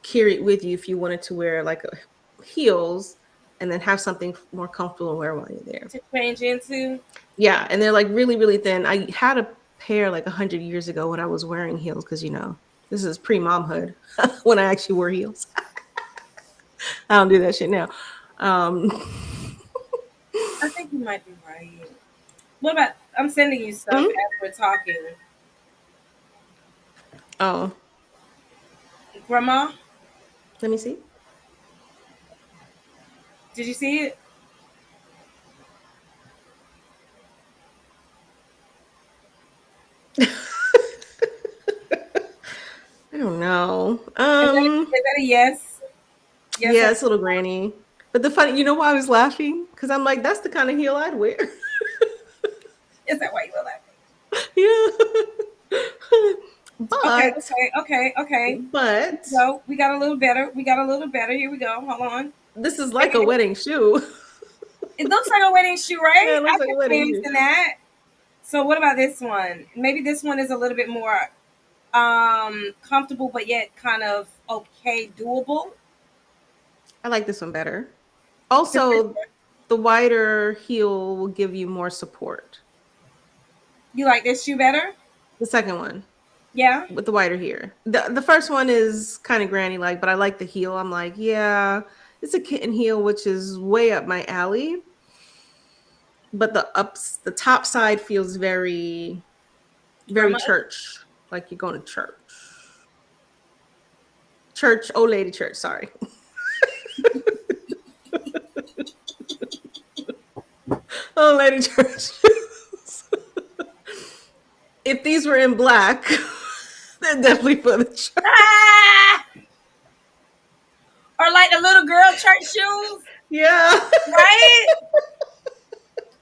carry it with you if you wanted to wear like heels and then have something more comfortable and wear while you're there. To change into. Yeah, and they're like really, really thin. I had a pair like 100 years ago when I was wearing heels because this is pre-momhood when I actually wore heels. I don't do that shit now. Um, I think you might be right. What about? I'm sending you stuff mm, as we're talking. oh, Grandma, let me see. did you see it? I don't know. Is that a yes? Yes. Yeah, it's a little granny. But the funny, you know why I was laughing? Because I'm like, that's the kind of heel I'd wear. Is that why you were laughing? Yeah. Okay. but Okay. Okay. Okay. but So we got a little better. We got a little better. Here we go. Hold on. this is like Maybe a wedding shoe. it looks like a wedding shoe, Yeah, right? it I looks like a can wedding change shoe. in that. So what about this one? Maybe this one is a little bit more comfortable, but yet kind of okay, doable. I like this one better. Also, the wider heel will give you more support. You like this shoe better? The second one Yeah. with the wider here. The first one is kind of granny like, but I like the heel. I'm like, yeah, it's a kitten heel, which is way up my alley. But the top side feels very, very Grandma. church, like you're going to church. Church, old lady church, sorry. Old lady church. If these were in black, they're definitely for the church. Ah! Or like the little girl church shoes, Yeah. right?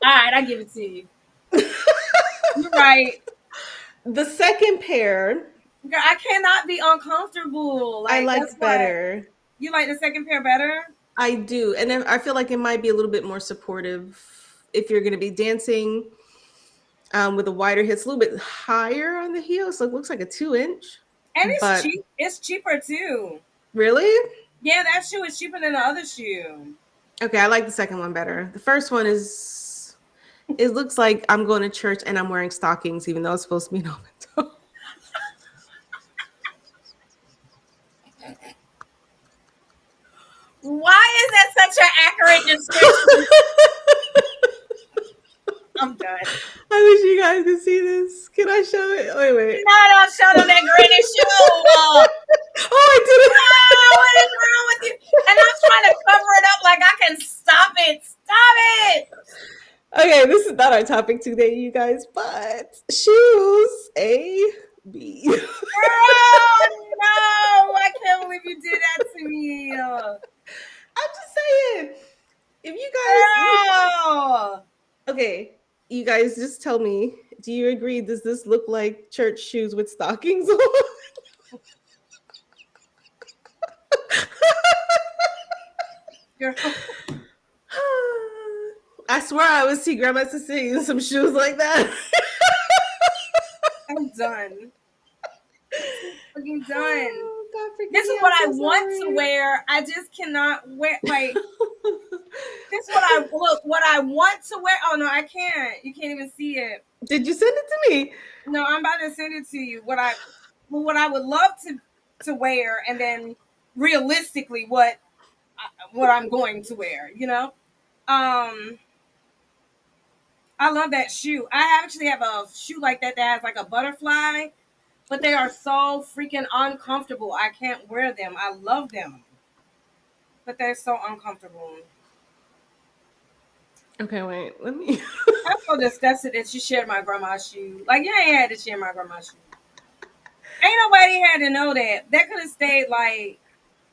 All right, I give it to you. You're right. The second pair Girl, I cannot be uncomfortable. I Like that's like what better. you like the second pair better. I do. And then I feel like it might be a little bit more supportive if you're going to be dancing with a wider heel. It's a little bit higher on the heel, so it looks like a 2 inch. And it's But cheap. It's cheaper too. really? Yeah, that shoe is cheaper than the other shoe. Okay, I like the second one better. The first one is, it looks like I'm going to church and I'm wearing stockings, even though it's supposed to be an open toe. Why is that such an accurate description? I'm done. I wish you guys could see this. Can I show it? Wait, wait. No, don't show them that granny shoe. Oh, I did it. Ah, what is wrong with you? And I'm trying to cover it up like I can stop it. Stop it. Okay, this is not our topic today, you guys, but shoes A, B. Girl, no. I can't believe you did that to me. I'm just saying, if you guys, Girl. okay, you guys just tell me, do you agree? Does this look like church shoes with stockings on? Girl. I swear I would see Grandma Cecilia in some shoes like that. I'm done. I'm done. Oh, God, forgive This me, is what I I'm so want to sorry. wear. I just cannot wear. Like this is what I look. What I want to wear. Oh no, I can't. You can't even see it. Did you send it to me? No, I'm about to send it to you. What I would love to wear, and then realistically, what I'm going to wear. You know. I love that shoe. I actually have a shoe like that has like a butterfly, but they are so freaking uncomfortable. I can't wear them. I love them, but they're so uncomfortable. Okay, wait, let me. I'm so disgusted that you shared my grandma's shoe. Like, you ain't had to share my grandma's shoe. Ain't nobody had to know that. That could have stayed like.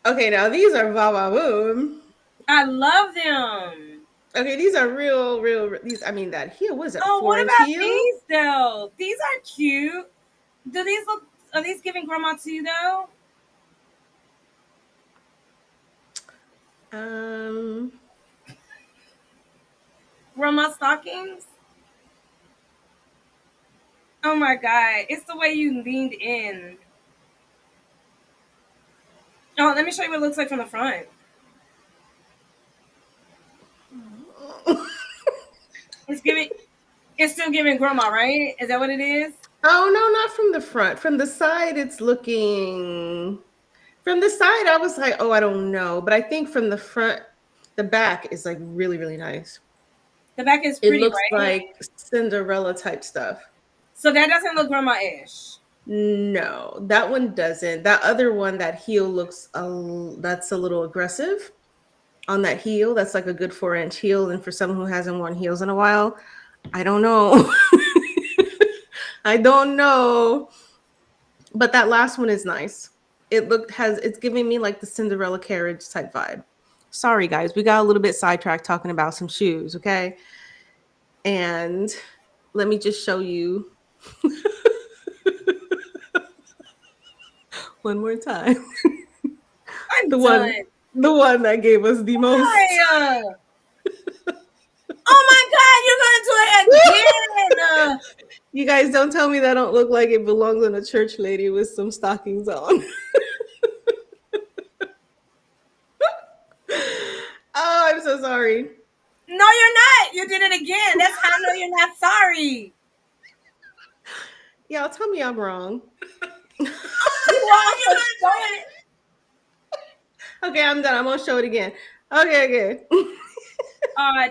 Okay, now these are Vawa Boom. I love them. Okay, these are real. These, I mean, that heel was a Oh, what 4 inch about heel. these though? These are cute. Do these look? Are these giving grandma to you though? Um, Grandma stockings. Oh my god! It's the way you leaned in. Oh, let me show you what it looks like from the front. It's giving. It's still giving grandma, right? Is that what it is? Oh no, not from the front. From the side, it's looking. From the side, I was like, oh, I don't know, but I think from the front, the back is like really, really nice. The back is It pretty, looks right? like Cinderella type stuff. So that doesn't look grandma-ish. No, that one doesn't. That other one, that heel looks that's a little aggressive on that heel. That's like a good 4-inch heel. And for someone who hasn't worn heels in a while, I don't know. I don't know. But that last one is nice. It's giving me like the Cinderella carriage type vibe. Sorry guys, we got a little bit sidetracked talking about some shoes, okay? And let me just show you one more time. I'm the done. one the one that gave us the most. Why? Oh my God, you're gonna do it again. You guys don't tell me that don't look like it belongs on a church lady with some stockings on. Oh, I'm so sorry. No, you're not. You did it again. That's how I know you're not sorry. Y'all tell me I'm wrong. You wrong for showing it. Okay, I'm done. I'm gonna show it again. Okay.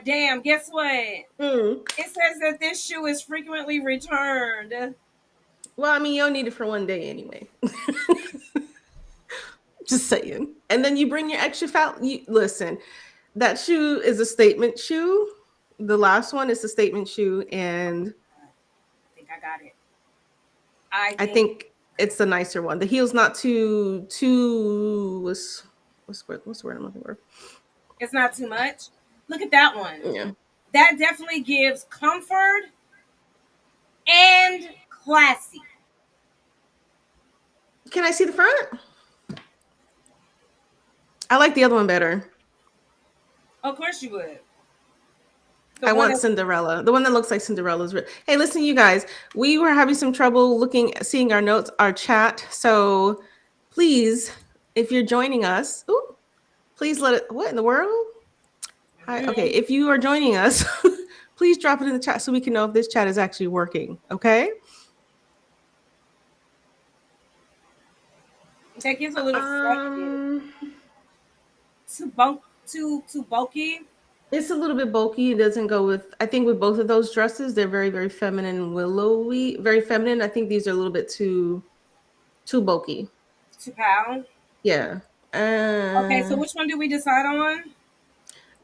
Damn. Guess what? Mm. It says that this shoe is frequently returned. Well, I mean, you don't need it for one day anyway. Just saying. And then you bring your extra fat. Listen, that shoe is a statement shoe. The last one is a statement shoe, and I think I got it. I think it's the nicer one. The heel's not too what's the word I'm looking for? It's not too much. Look at that one. Yeah. That definitely gives comfort and classy. Can I see the front? I like the other one better. Of course you would. I want Cinderella. The one that looks like Cinderella's. Hey, listen, you guys. We were having some trouble seeing our notes, our chat. So please, if you're joining us, please let it. What in the world? Hi. Okay, if you are joining us, please drop it in the chat so we can know if this chat is actually working. Okay. That gives a little too bulky. It's a little bit bulky. It doesn't go with. I think with both of those dresses, they're very, very feminine, willowy, very feminine. I think these are a little bit too bulky. 2 pound. Yeah. Okay, so which one do we decide on?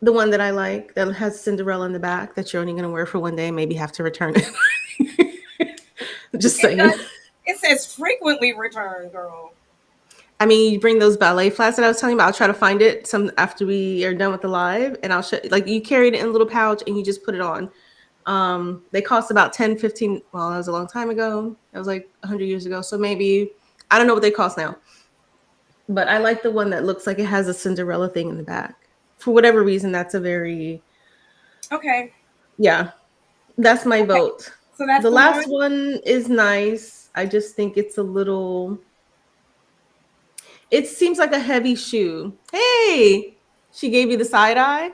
The one that I like that has Cinderella in the back that you're only going to wear for one day, maybe have to return it. Just saying. It says frequently returned, girl. I mean, you bring those ballet flats that I was telling you about. I'll try to find it some after we are done with the live, and I'll show. Like, you carry it in a little pouch and you just put it on. They cost about 10, 15. Well, that was a long time ago. That was like 100 years ago. So maybe, I don't know what they cost now. But I like the one that looks like it has a Cinderella thing in the back. For whatever reason, that's a very... Okay. Yeah, that's my vote. So that's the last one is nice. I just think it's a little... It seems like a heavy shoe. Hey, she gave you the side eye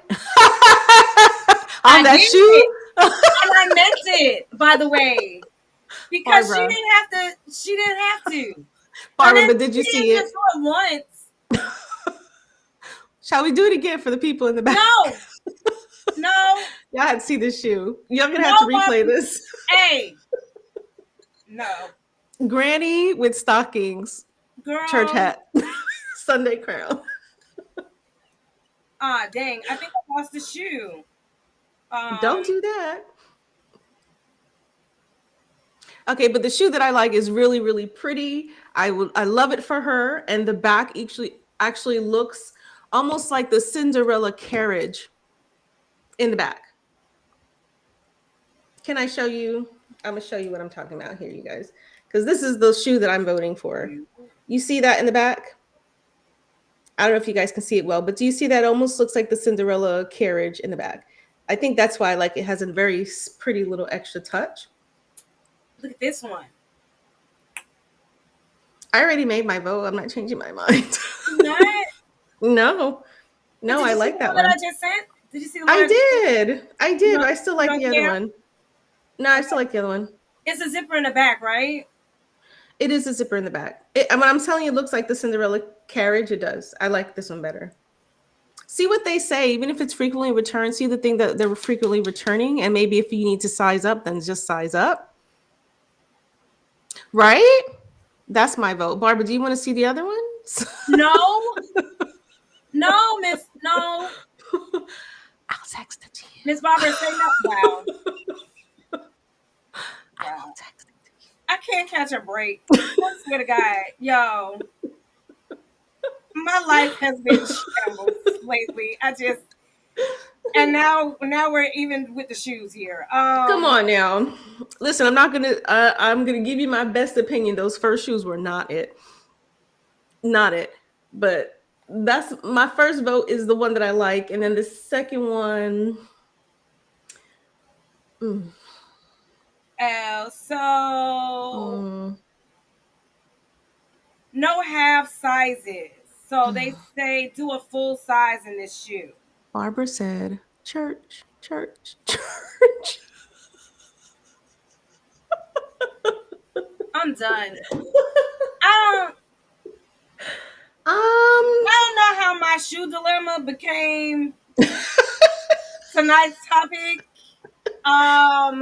on that shoe. And I meant it, by the way, because Barbara. She didn't have to. Barbara, but did you see it? Just do it once. Shall we do it again for the people in the back? No. Y'all had to see this shoe. Y'all gonna have to replay this. Hey. No. Granny with stockings. Girl. Church hat. Sunday crown. Dang. I think I lost the shoe. Don't do that. Okay, but the shoe that I like is really, really pretty. I love it for her, and the back actually looks almost like the Cinderella carriage in the back. Can I show you? I'm gonna show you what I'm talking about here, you guys, because this is the shoe that I'm voting for. You see that in the back? I don't know if you guys can see it well, but do you see that? It almost looks like the Cinderella carriage in the back. I think that's why I like it. Has a very pretty little extra touch. Look at this one. I already made my vote. I'm not changing my mind. Not. No, But no, did I you see like the that one that I one. just sent? Did you see the one I I just sent? did. I You did, but don't, I still you like don't the other care? one. No, I still Okay. like the other one. It's a zipper in the back, right? It is a zipper in the back. And when I'm telling you, it looks like the Cinderella carriage. It does. I like this one better. See what they say, even if it's frequently returned. See the thing that they're frequently returning, and maybe if you need to size up, then just size up. Right? That's my vote. Barbara, do you want to see the other ones? No, no, Miss. No, I'll text it to you. Miss Barbara, say no. Wow, I will wow. text it to you. I can't catch a break. I swear to God, yo, my life has been shambles lately. And now we're even with the shoes here. Come on now. Listen, I'm not gonna. I'm gonna give you my best opinion. Those first shoes were not it. Not it. But that's my first vote is the one that I like, and then the second one. Mm, So mm, no half sizes. So mm. they say do a full size in this shoe. Barbara said, "Church, church, church." I'm done. I don't um, I don't know how my shoe dilemma became tonight's topic.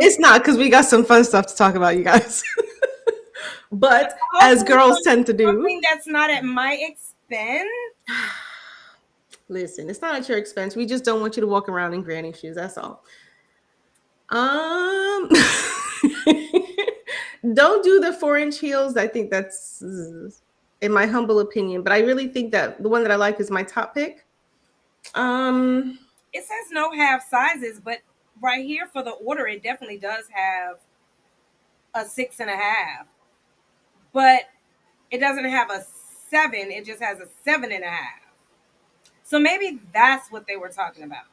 it's not because we got some fun stuff to talk about, you guys. But as Hopefully girls tend to do, something that's not at my expense. listen, it's not at your expense. We just don't want you to walk around in granny shoes. That's all. Um, don't do the 4-inch heels. I think that's, in my humble opinion, but I really think that the one that I like is my top pick. Um, It says no half sizes, but right here for the order, it definitely does have a 6.5. But it doesn't have a 7, it just has a 7.5. So maybe that's what they were talking about.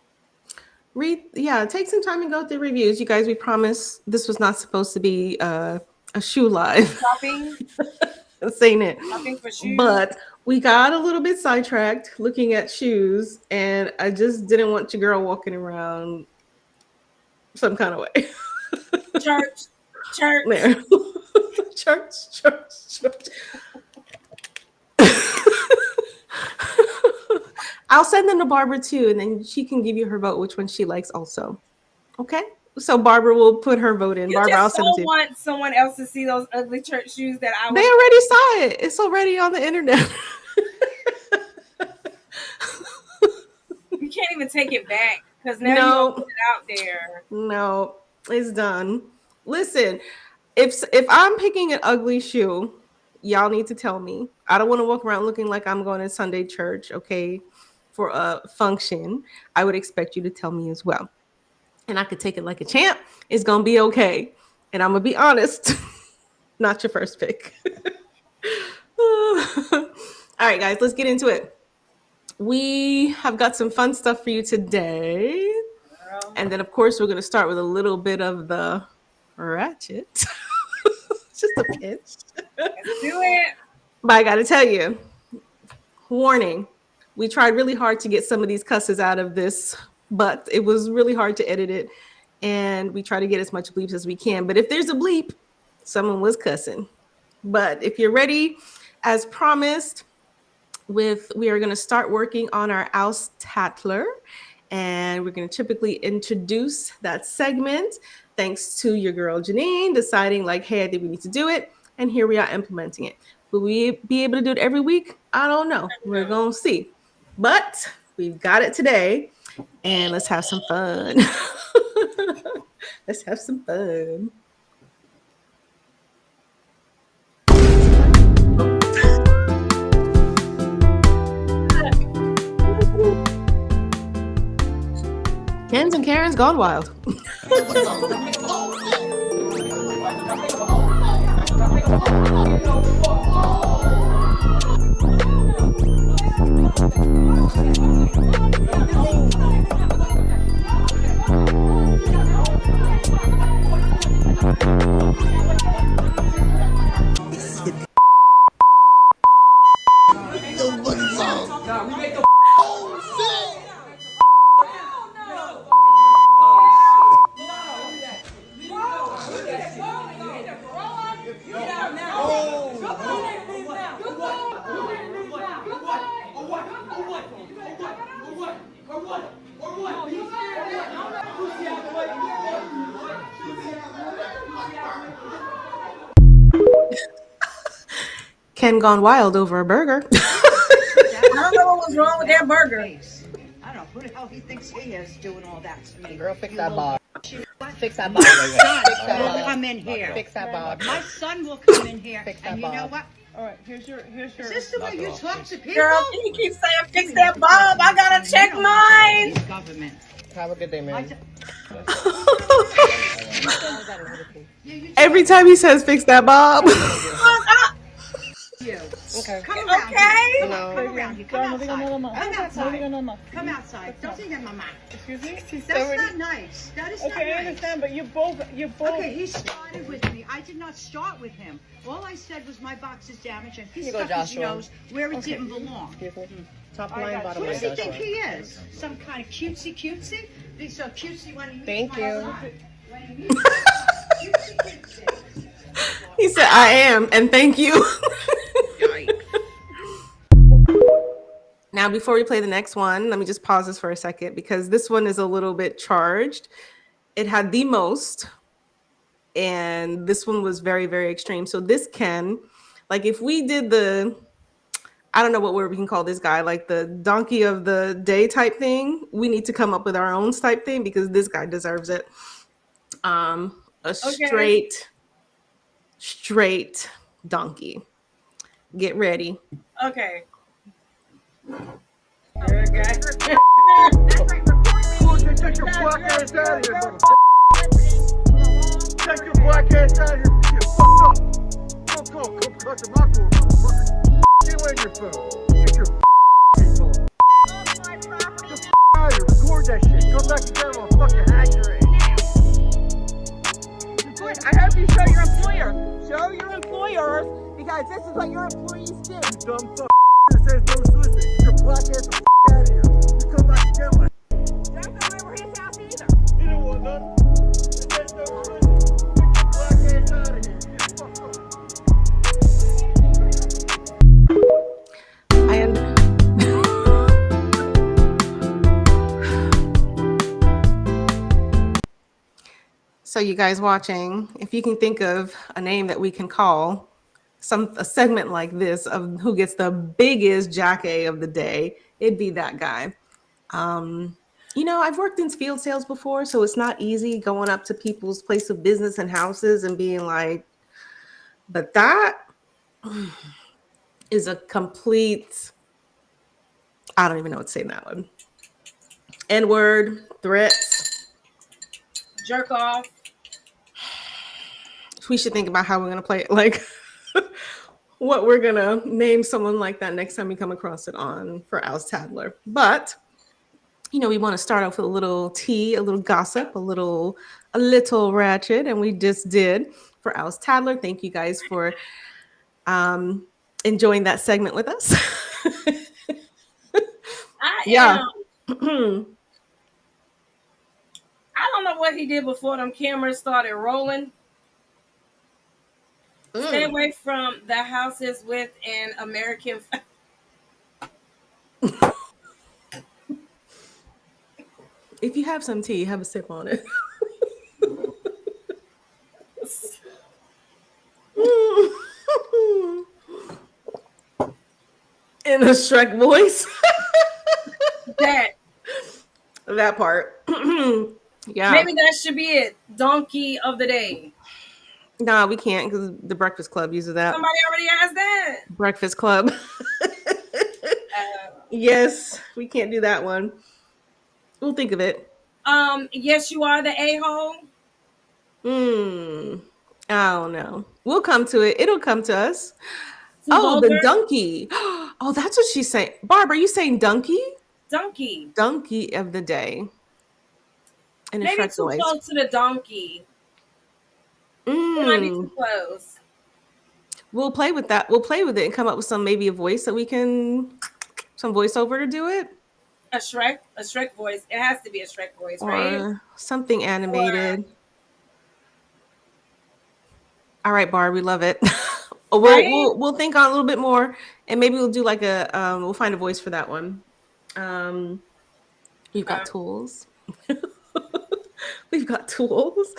take some time and go through reviews. You guys, we promise this was not supposed to be a shoe live. Shopping Saying it. for shoes. But we got a little bit sidetracked looking at shoes, and I just didn't want your girl walking around some kind of way. Church. There. church. I'll send them to Barbara too, and then she can give you her vote, which one she likes also. Okay? So Barbara will put her vote in. You Barbara, I'll just send it to don't you. want someone else to see those ugly church shoes that I They was. already saw it. It's already on the internet. You can't even take it back because now No. you put it out there. No, it's done. Listen, if I'm picking an ugly shoe, y'all need to tell me. I don't want to walk around looking like I'm going to Sunday church, okay, for a function. I would expect you to tell me as well. And I could take it like a champ. It's going to be okay. And I'm going to be honest. Not your first pick. All right, guys, let's get into it. We have got some fun stuff for you today. Girl. And then, of course, we're going to start with a little bit of the ratchet. Just a pinch. Let's do it. But I got to tell you, warning, we tried really hard to get some of these cusses out of this, but it was really hard to edit it. And we try to get as much bleeps as we can. But if there's a bleep, someone was cussing. But if you're ready, as promised, we are going to start working on our Oust Tatler. And we're going to typically introduce that segment thanks to your girl Janine deciding like, hey, I think we need to do it. And here we are implementing it. Will we be able to do it every week? I don't know. We're going to see. But we've got it today. And let's have some fun. Let's have some fun. Kens and Karen's gone wild. Ken gone wild over a burger. I don't know what was wrong with that burger. I don't know who the hell he thinks he is doing all that to me. Girl, fix You that little bob. shit. Fix that My bob. son Fix that will bob. come in here. Fix that bob. My son will come in here. Fix that And you know bob. what? All right, here's your. Is this the way you talk to people? Girl, you keep saying fix that bob. I gotta check mine. He's government. Have a good day, man. Every time he says fix that bob. You. Okay. Come around. Okay. Come around. You come outside. Come outside. No. Come outside. Don't say that, Mama. Excuse me? That's not nice. That is not Okay, I nice. understand, but you both. Okay, he started with me. I did not start with him. All I said was my box is damaged and he Here you go, stuck his Joshua. nose where it didn't belong. Excuse me. Top I line, got bottom Who line. does he think Joshua. he is? Some kind of cutesy? He's so cutesy when he meets Thank my you. son. When he meets my son, cutesy. He said, I am, and thank you. Now, before we play the next one, let me just pause this for a second because this one is a little bit charged. It had the most, and this one was very, very extreme. So this can, like if we did the, I don't know what word we can call this guy, like the donkey of the day type thing, we need to come up with our own type thing because this guy deserves it. A straight donkey. Get ready. Okay. Good guy. Take your black ass out of here, motherfucker. Take your black ass out of here. You fucked up. Don't come clutching my cord, motherfucker. Get away from your phone. Get your face on. Get the out of here. Record that shit. Come back again, I'll fucking hack your ass. Good. I hope you show your employer. Show your employers because this is what your employees do. You dumb fuck. That says no soliciting. Get your black ass the out of here. You come back again, man. Don't go over his house either. You don't want none. It says no soliciting. Get your black ass out of here. You fucked up. I am. So you guys watching, if you can think of a name that we can call a segment like this of who gets the biggest jackie of the day, it'd be that guy. I've worked in field sales before, so it's not easy going up to people's place of business and houses and being like, but that is a complete, I don't even know what to say in that one. N-word, threats. Jerk off. We should think about how we're going to play it, like what we're going to name someone like that next time we come across it on for Oust Tadler. But, we want to start off with a little tea, a little gossip, a little ratchet, and we just did for Oust Tadler. Thank you guys for enjoying that segment with us. I don't know what he did before them cameras started rolling. Stay away from the houses with an American. If you have some tea, have a sip on it. In a Shrek voice. That part. Yeah. Maybe that should be it. Donkey of the day. Nah, we can't because the Breakfast Club uses that. Somebody already asked that. Breakfast Club. Yes, we can't do that one. We'll think of it. Yes, you are the a-hole. I don't know. We'll come to it. It'll come to us. Too The vulgar? donkey. Oh, that's what she's saying. Barb, are you saying donkey? Donkey. Donkey of the day. In a Maybe Shrek too voice. close to the donkey. It might be too close. We'll play with that. We'll play with it and come up with maybe a voice that we can, some voiceover to do it. A Shrek voice. It has to be a Shrek voice, right? Or something animated. All right, Barb, we love it. We'll think on a little bit more, and maybe we'll do like we'll find a voice for that one. We've got tools. We've got tools.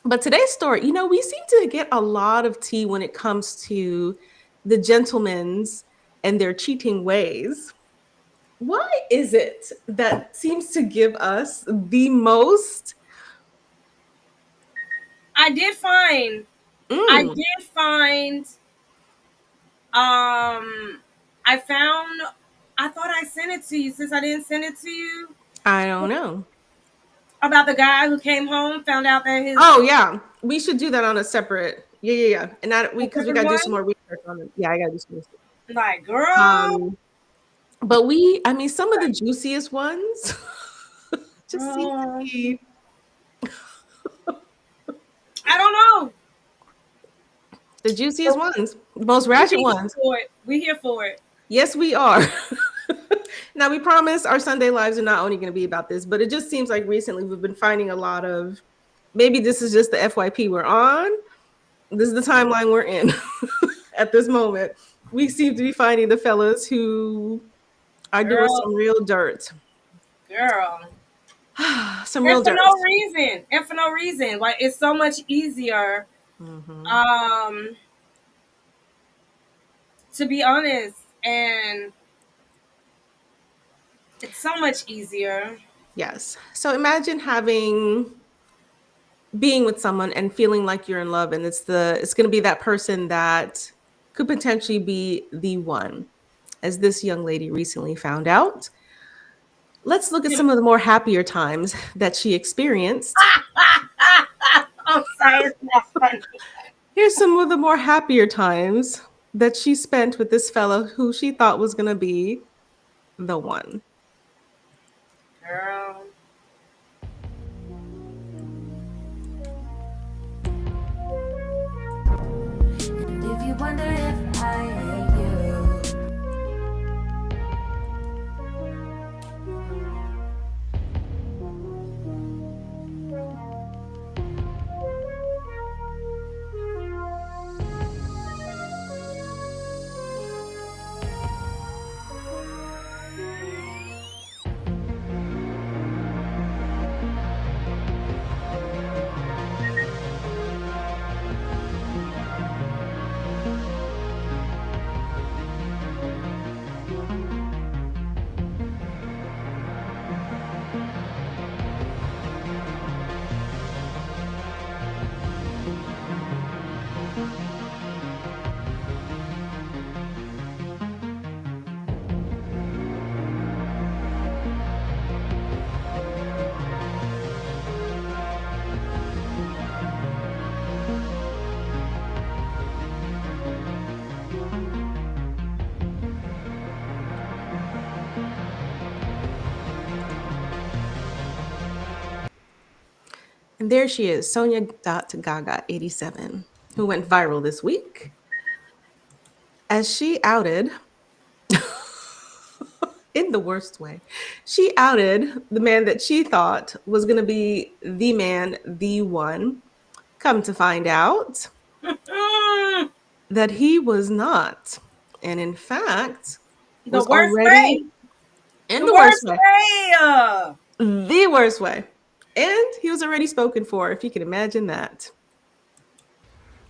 But today's story, we seem to get a lot of tea when it comes to the gentlemen's and their cheating ways. Why is it that seems to give us the most? I did find. I Mm, did find. I found. I thought I sent it to you. Since I didn't send it to you, I don't know. about the guy who came home, found out that his Oh yeah, we should do that on a separate. Yeah. And that we a because we different gotta do some one. more research on it. Yeah, I gotta do some research. Like, girl, Um, but I mean, some of the juiciest ones just seem to girl, be I don't know. the juiciest ones, the most We ratchet here ones. for it. We here for it. Yes, we are. Now, we promise our Sunday lives are not only going to be about this, but it just seems like recently we've been finding a lot of maybe this is just the FYP we're on. This is the timeline we're in at this moment. We seem to be finding the fellas who are doing Girl, some real dirt. girl. Some And real for dirt. no reason. And for no reason. Like, it's so much easier. Mhm. Um, to be honest, and it's so much easier. Yes. So imagine being with someone and feeling like you're in love, and it's going to be that person that could potentially be the one, as this young lady recently found out. Let's look at some of the more happier times that she experienced. I'm sorry, it's not funny. Here's some of the more happier times that she spent with this fellow who she thought was going to be the one. Girl. And if you wonder if I hate you, And there she is, Sonia.Gaga 87, who went viral this week as she outed, in the worst way, she outed the man that she thought was going to be the man, the one. Come to find out Mm, that he was not. And in fact, the was worst way. already in The the worst worst way, way. the worst way. And he was already spoken for, if you can imagine that.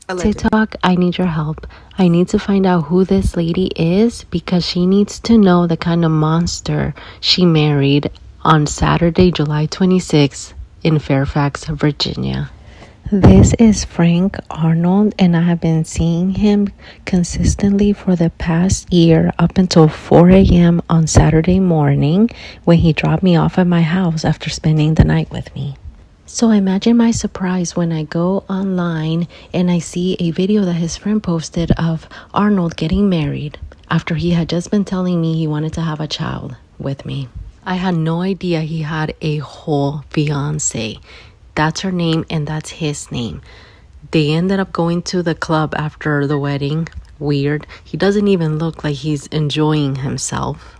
Allegedly. TikTok, I need your help. I need to find out who this lady is because she needs to know the kind of monster she married on Saturday, July 26th in Fairfax, Virginia. This is Frank Arnold, and I have been seeing him consistently for the past year up until 4 a.m. on Saturday morning when he dropped me off at my house after spending the night with me. So imagine my surprise when I go online and I see a video that his friend posted of Arnold getting married after he had just been telling me he wanted to have a child with me. I had no idea he had a whole fiance. That's her name and that's his name. They ended up going to the club after the wedding. Weird. He doesn't even look like he's enjoying himself.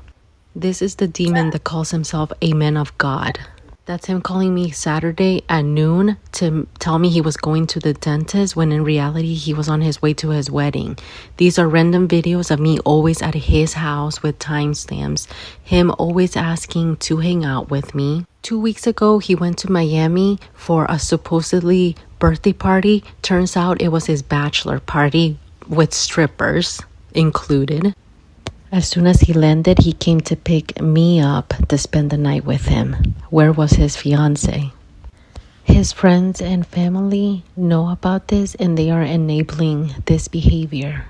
This is the demon that calls himself a man of God. That's him calling me Saturday at noon to tell me he was going to the dentist when in reality he was on his way to his wedding. These are random videos of me always at his house with timestamps. Him always asking to hang out with me. 2 weeks ago, he went to Miami for a supposedly birthday party. Turns out it was his bachelor party with strippers included. As soon as he landed, he came to pick me up to spend the night with him. Where was his fiance? His friends and family know about this and they are enabling this behavior.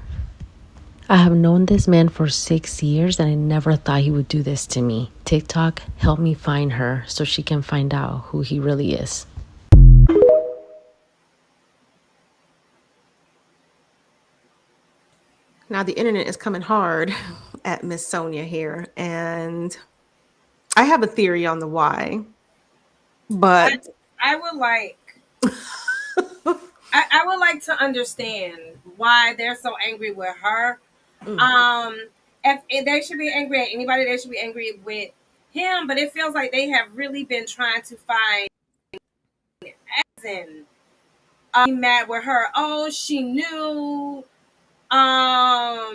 I have known this man for 6 years and I never thought he would do this to me. TikTok, help me find her so she can find out who he really is. Now the internet is coming hard at Miss Sonia here, and I have a theory on the why, but I would like I would like to understand why they're so angry with her. If they should be angry at anybody, they should be angry with him. But it feels like they have really been trying to find and mad with her. Oh, she knew. I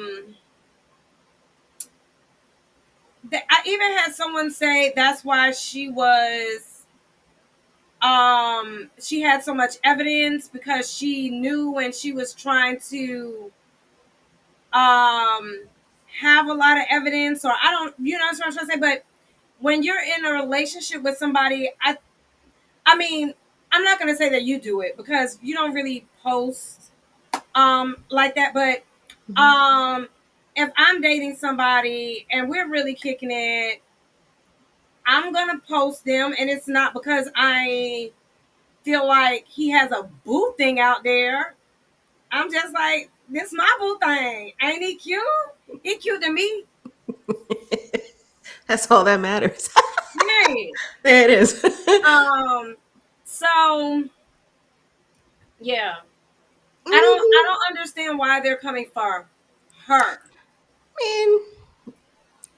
even had someone say that's why she was. She had so much evidence because she knew when she was trying to have a lot of evidence, or I don't, you know what I'm trying to say. But when you're in a relationship with somebody, I mean, I'm not gonna say that you do it because you don't really post like that. But if I'm dating somebody and we're really kicking it, I'm gonna post them, and it's not because I feel like he has a boo thing out there. I'm just like, this my boo thing. Ain't he cute? He cute to me. that's all that matters. Yay. There it is. So yeah. I don't understand why they're coming for her. I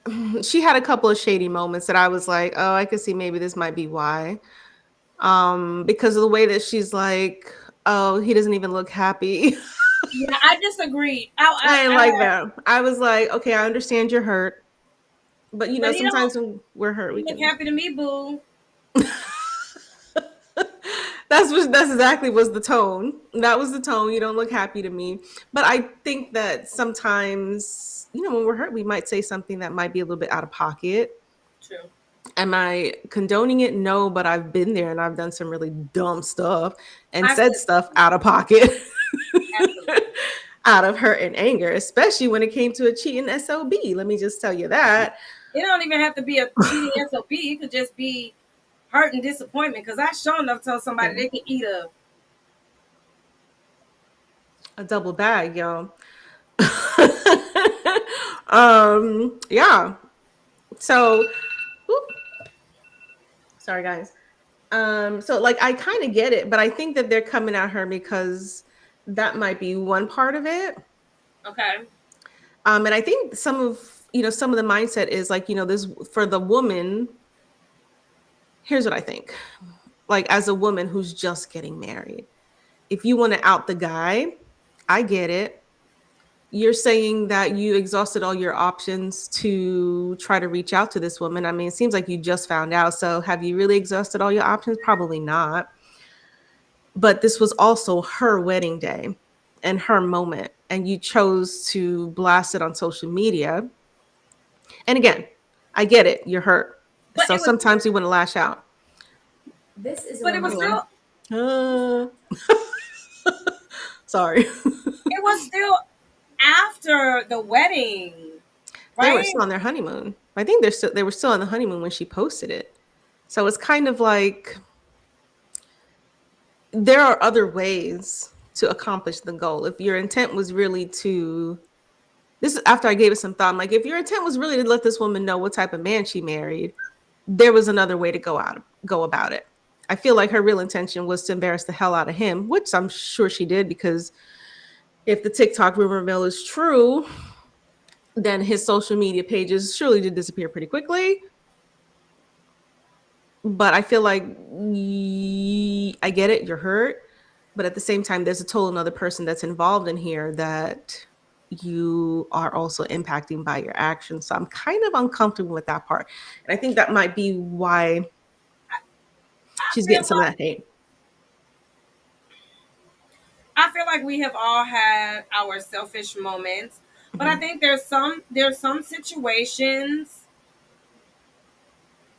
mean, she had a couple of shady moments that I was like, oh, I could see maybe this might be why. Because of the way that she's like, oh, he doesn't even look happy. Yeah, I disagree. I didn't like that. I was like, okay, I understand you're hurt, but you know, sometimes when we're hurt, we look can. happy to me, boo. That's exactly was the tone. That was the tone. You don't look happy to me. But I think that sometimes, you know, when we're hurt, we might say something that might be a little bit out of pocket. True. Am I condoning it? No, but I've been there and I've done some really dumb stuff and Absolutely. said stuff out of pocket. Absolutely. Out of hurt and anger, especially when it came to a cheating SOB. Let me just tell you that. It don't even have to be a cheating SOB. It could just be hurt and disappointment. Because I sure enough told somebody they can eat a double bag, y'all. Yeah. So, whoop. Sorry guys. So like I kind of get it, but I think that they're coming at her because that might be one part of it. Okay. And I think some of the mindset is like, you know, this for the woman. Here's what I think. Like as a woman who's just getting married, if you want to out the guy, I get it. You're saying that you exhausted all your options to try to reach out to this woman. I mean, it seems like you just found out. So have you really exhausted all your options? Probably not. But this was also her wedding day and her moment. And you chose to blast it on social media. And again, I get it. You're hurt. But So sometimes you want to lash out. But it was still sorry. it was still after the wedding, right? They were still on their honeymoon. I think they were still on the honeymoon when she posted it. So it's kind of like there are other ways to accomplish the goal. If your intent was really to, this is after I gave it some thought. I'm like, if your intent was really to let this woman know what type of man she married, there was another way to go about it. I feel like her real intention was to embarrass the hell out of him, which I'm sure she did, because if the TikTok rumor mill is true, then his social media pages surely did disappear pretty quickly. But I feel like I get it, you're hurt, but at the same time, there's a total another person that's involved in here that you are also impacting by your actions. So I'm kind of uncomfortable with that part. And I think that might be why I she's feel getting some of like that hate. we have all had our selfish moments, but I Mhm. think there's some situations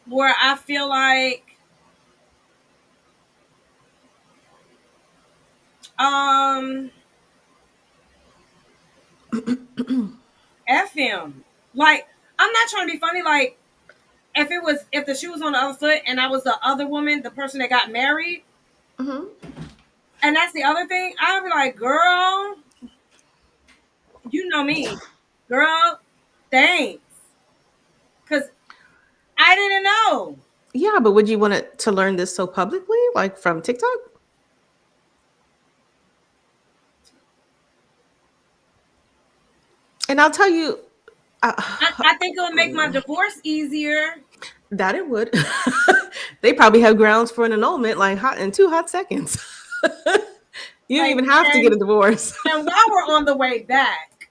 where I feel like um F him. Like, I'm not trying to be funny. Like, if the shoe was on the other foot and I was the other woman, the person that got married, Mhm. and that's the other thing, I'd be like, girl, you know me, girl, thanks, because I didn't know. Yeah, but would you want to learn this so publicly, like from TikTok? And I'll tell you, I think it would make my divorce easier. that it would. They probably have grounds for an annulment like hot in 2 hot seconds. You don't Like, even have to get a divorce. and while we're on the way back,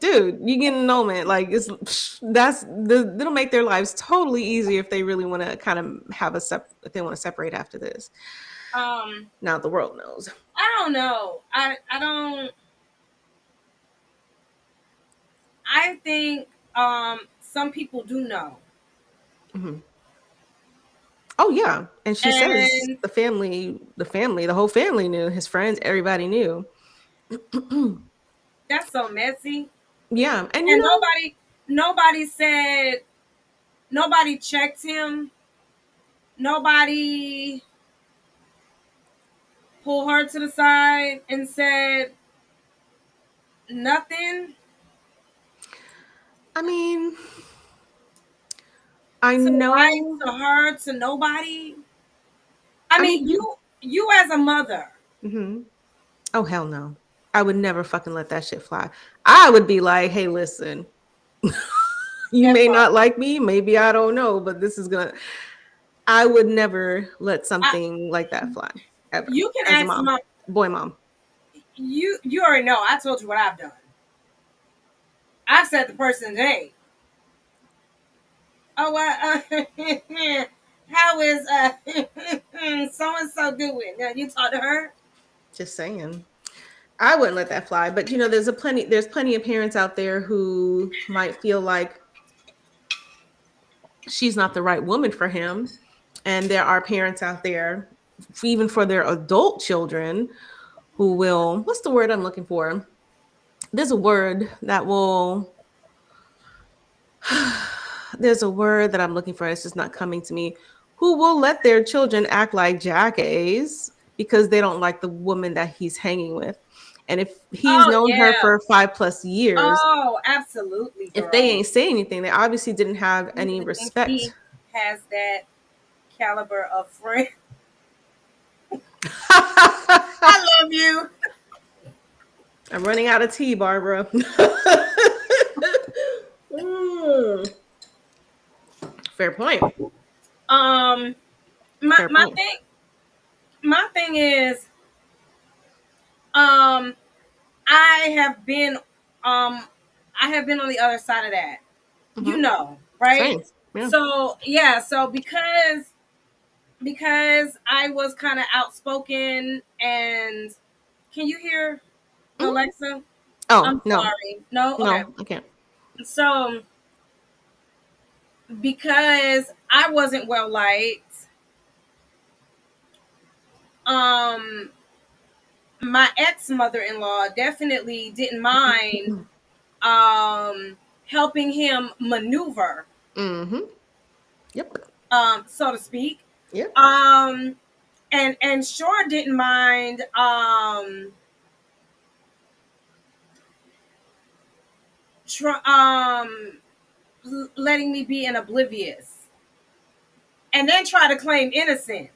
Dude, you get an annulment. Like that'll make their lives totally easier if they really want to kind of have if they want to separate after this. um, Now the world knows. I don't know. I don't. I think some people do know, Mhm. Oh yeah, and she says and the whole family knew. His friends, everybody knew. that's so messy. Yeah, and And nobody said, nobody checked him, nobody pulled her to the side and said nothing I mean, I to the wife, know. to her, to nobody. I I mean, mean, you as a mother. mhm. Oh hell no. I would never fucking let that shit fly. I would be like, hey, listen, you That may part. not like me, maybe I don't know, but this is gonna I would never let I, something like that fly ever you can as a ask mom, my boy mom. you already know. I told you what I've done. I've said the person, hey, oh, how is so and so doing? Now you talk to her. Just saying. I wouldn't let that fly. But there's plenty of parents out there who might feel like she's not the right woman for him. And there are parents out there, even for their adult children, who will, what's the word I'm looking for? There's a word that will, there's a word that I'm looking for. It's just not coming to me. Who will let their children act like jackass because they don't like the woman that he's hanging with. And if he's Oh known her yeah. for 5+ years, Oh, absolutely, if they girl. ain't saying anything, they obviously didn't have You any really think respect. he has that caliber of friend? I love you. I'm running out of tea, Barbara. Mm, fair point. Um, my Fair my point. thing my thing is, um, I have been um I have been on the other side of that. You Hmm. know, right? Same. Yeah. So yeah, so because I was kind of outspoken, and can you hear Mhm. Alexa? Oh I'm no, sorry. No? Okay. no, I can't. So because I wasn't well liked, um my ex mother-in-law definitely didn't mind helping him maneuver, Mm-hmm. Yep. so to speak. Yep. Um and sure didn't mind letting me be in oblivious and then try to claim innocent.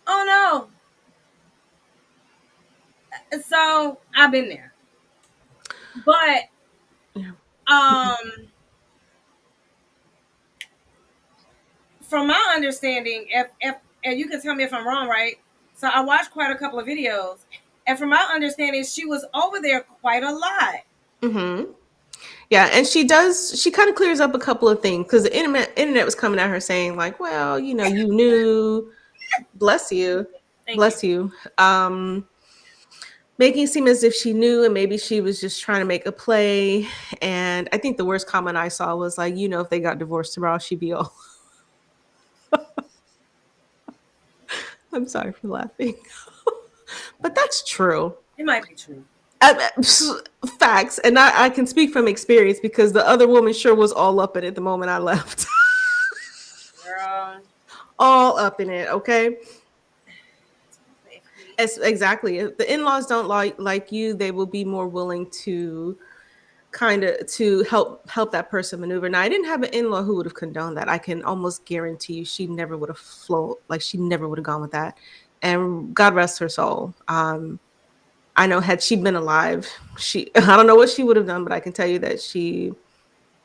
Oh no. So I've been there. But Yeah. um from my understanding, if and you can tell me if I'm wrong, right? So I watched quite a couple of videos, and from my understanding, she was over there quite a lot. Mm-hmm. Yeah, and she kind of clears up a couple of things because the internet was coming at her saying like, well, you knew, bless you, Thank you. bless you. Making it seem as if she knew and maybe she was just trying to make a play. And I think the worst comment I saw was like, if they got divorced tomorrow, she'd be all I'm sorry for laughing. But that's true. It might be true. Facts. And I can speak from experience because the other woman sure was all up in it the moment I left. Girl. All up in it, okay? Exactly. If the in-laws don't like you, they will be more willing to kind of to help that person maneuver. Now, I didn't have an in-law who would have condoned that. I can almost guarantee you she never would have flown, like she never would have gone with that. And God rest her soul. I know had she been alive, I don't know what she would have done, but I can tell you that she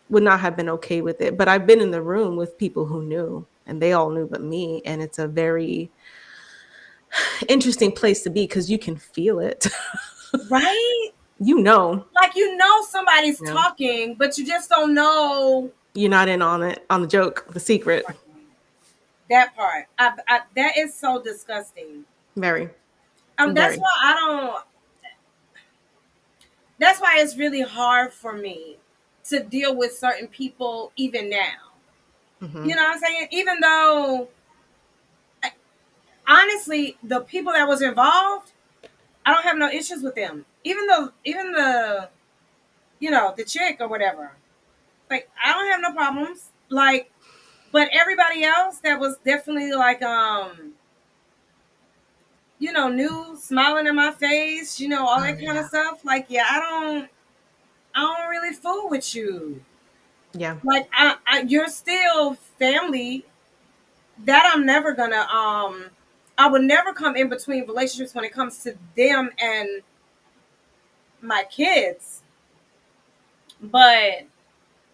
would not have been okay with it. But I've been in the room with people who knew, and they all knew but me. And it's a very interesting place to be because you can feel it. Right? Like somebody's talking, but you just don't know. You're not in on it, on the joke, the secret. That part. That is so disgusting. Very. That's why that's why it's really hard for me to deal with certain people even now. Mm-hmm. You know what I'm saying? Even though, honestly, the people that was involved, I don't have no issues with them. Even the the chick or whatever. Like, I don't have no problems. Like, but everybody else that was definitely like, new, smiling in my face, all that kind of stuff. Like, yeah, I don't really fool with you. Yeah. Like, you're still family. That I'm never gonna, I would never come in between relationships when it comes to them and my kids. But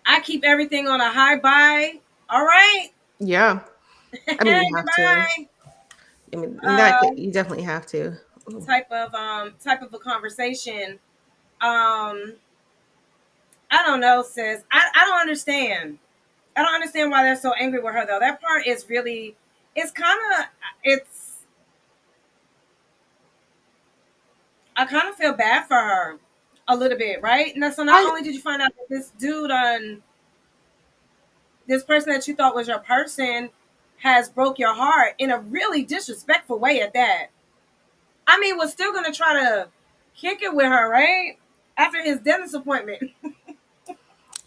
I keep everything on a high buy. All right. Yeah. I mean, you have to. I mean, you definitely have to. Type of a conversation. I don't know, sis. I don't understand. I don't understand why they're so angry with her though. That part is really, I kind of feel bad for her a little bit, right? And so not only did you find out that this dude this person that you thought was your person has broke your heart in a really disrespectful way at that. I mean, was still going to try to kick it with her, right? After his dentist appointment.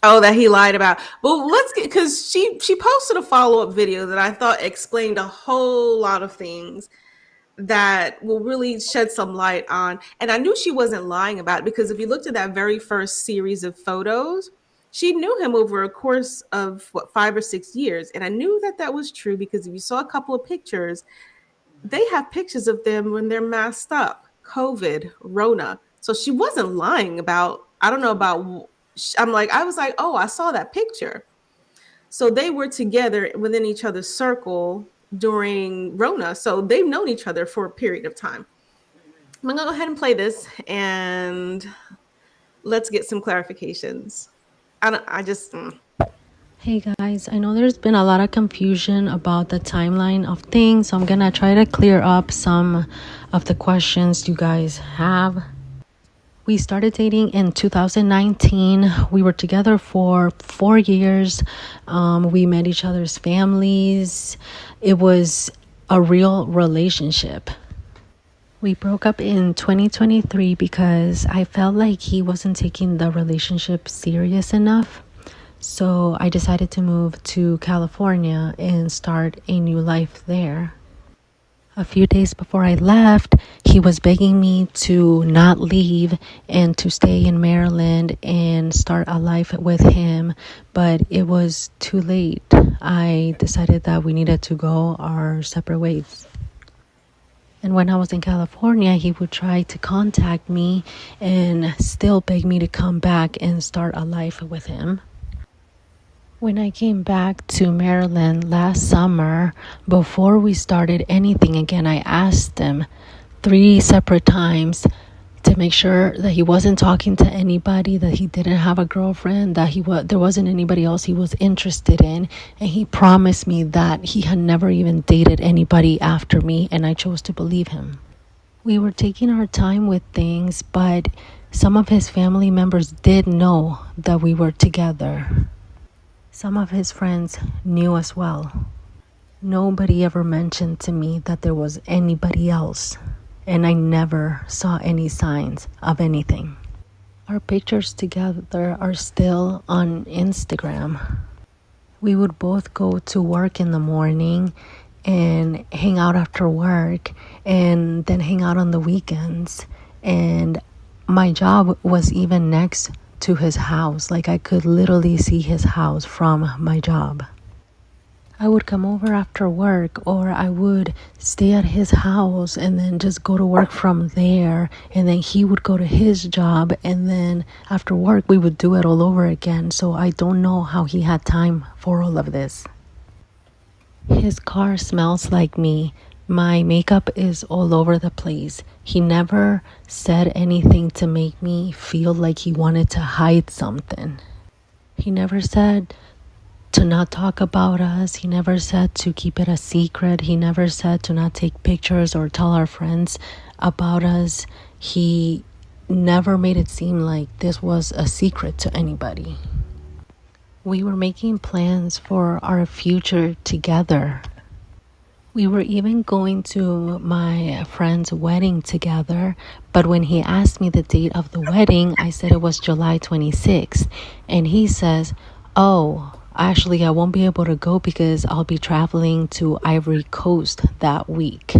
Oh, that he lied about. Well, because she posted a follow-up video that I thought explained a whole lot of things that will really shed some light on. And I knew she wasn't lying about it because if you looked at that very first series of photos, she knew him over a course of 5 or 6 years. And I knew that was true because if you saw a couple of pictures, they have pictures of them when they're masked up, COVID, Rona. So she wasn't lying about, I don't know about, I was like, oh, I saw that picture. So they were together within each other's circle during Rona. So they've known each other for a period of time. I'm going to go ahead and play this and let's get some clarifications. Hey guys, I know there's been a lot of confusion about the timeline of things, so I'm gonna try to clear up some of the questions you guys have. We started dating in 2019. We were together for 4 years. We met each other's families. It was a real relationship. We broke up in 2023 because I felt like he wasn't taking the relationship serious enough. So I decided to move to California and start a new life there. A few days before I left, he was begging me to not leave and to stay in Maryland and start a life with him, but it was too late. I decided that we needed to go our separate ways. And when I was in California, he would try to contact me and still beg me to come back and start a life with him. When I came back to Maryland last summer, before we started anything again, I asked him 3 separate times to make sure that he wasn't talking to anybody, that he didn't have a girlfriend, that there wasn't anybody else he was interested in, and he promised me that he had never even dated anybody after me, and I chose to believe him. We were taking our time with things, but some of his family members did know that we were together. Some of his friends knew as well. Nobody ever mentioned to me that there was anybody else, and I never saw any signs of anything. Our pictures together are still on Instagram. We would both go to work in the morning and hang out after work and then hang out on the weekends. And my job was even next to his house. Like, I could literally see his house from my job. I would come over after work, or I would stay at his house and then just go to work from there, and then he would go to his job, and then after work we would do it all over again. So I don't know how he had time for all of this. His car smells like me. My makeup is all over the place. He never said anything to make me feel like he wanted to hide something. He never said to not talk about us. He never said to keep it a secret. He never said to not take pictures or tell our friends about us. He never made it seem like this was a secret to anybody. We were making plans for our future together. We were even going to my friend's wedding together, but when he asked me the date of the wedding, I said it was July 26th, and he says, "Oh, actually, I won't be able to go because I'll be traveling to Ivory Coast that week."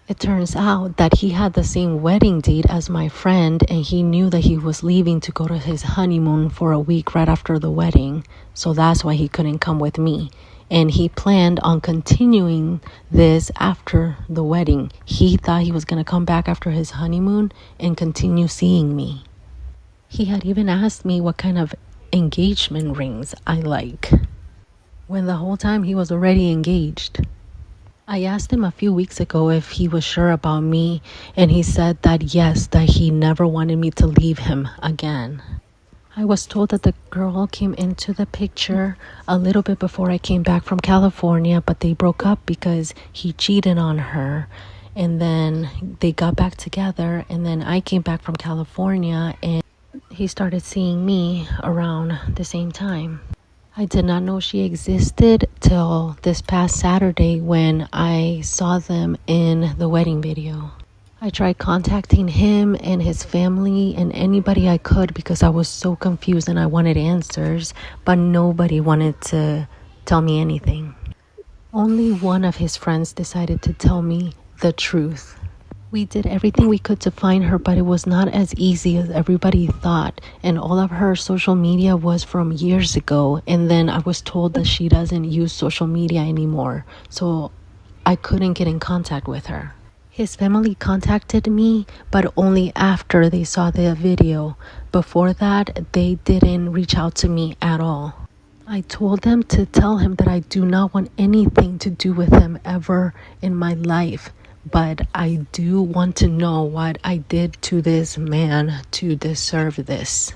It turns out that he had the same wedding date as my friend, and he knew that he was leaving to go to his honeymoon for a week right after the wedding, so that's why he couldn't come with me. And he planned on continuing this after the wedding. He thought he was going to come back after his honeymoon and continue seeing me. He had even asked me what kind of engagement rings I like, when the whole time he was already engaged. I asked him a few weeks ago if he was sure about me, and he said that yes, that he never wanted me to leave him again. I was told that the girl came into the picture a little bit before I came back from California, but they broke up because he cheated on her, and then they got back together, and then I came back from California and he started seeing me around the same time. I did not know she existed till this past Saturday when I saw them in the wedding video. I tried contacting him and his family and anybody I could because I was so confused and I wanted answers, but nobody wanted to tell me anything. Only one of his friends decided to tell me the truth. We did everything we could to find her, but it was not as easy as everybody thought. And all of her social media was from years ago. And then I was told that she doesn't use social media anymore. So I couldn't get in contact with her. His family contacted me, but only after they saw the video. Before that, they didn't reach out to me at all. I told them to tell him that I do not want anything to do with him ever in my life. But I do want to know what I did to this man to deserve this.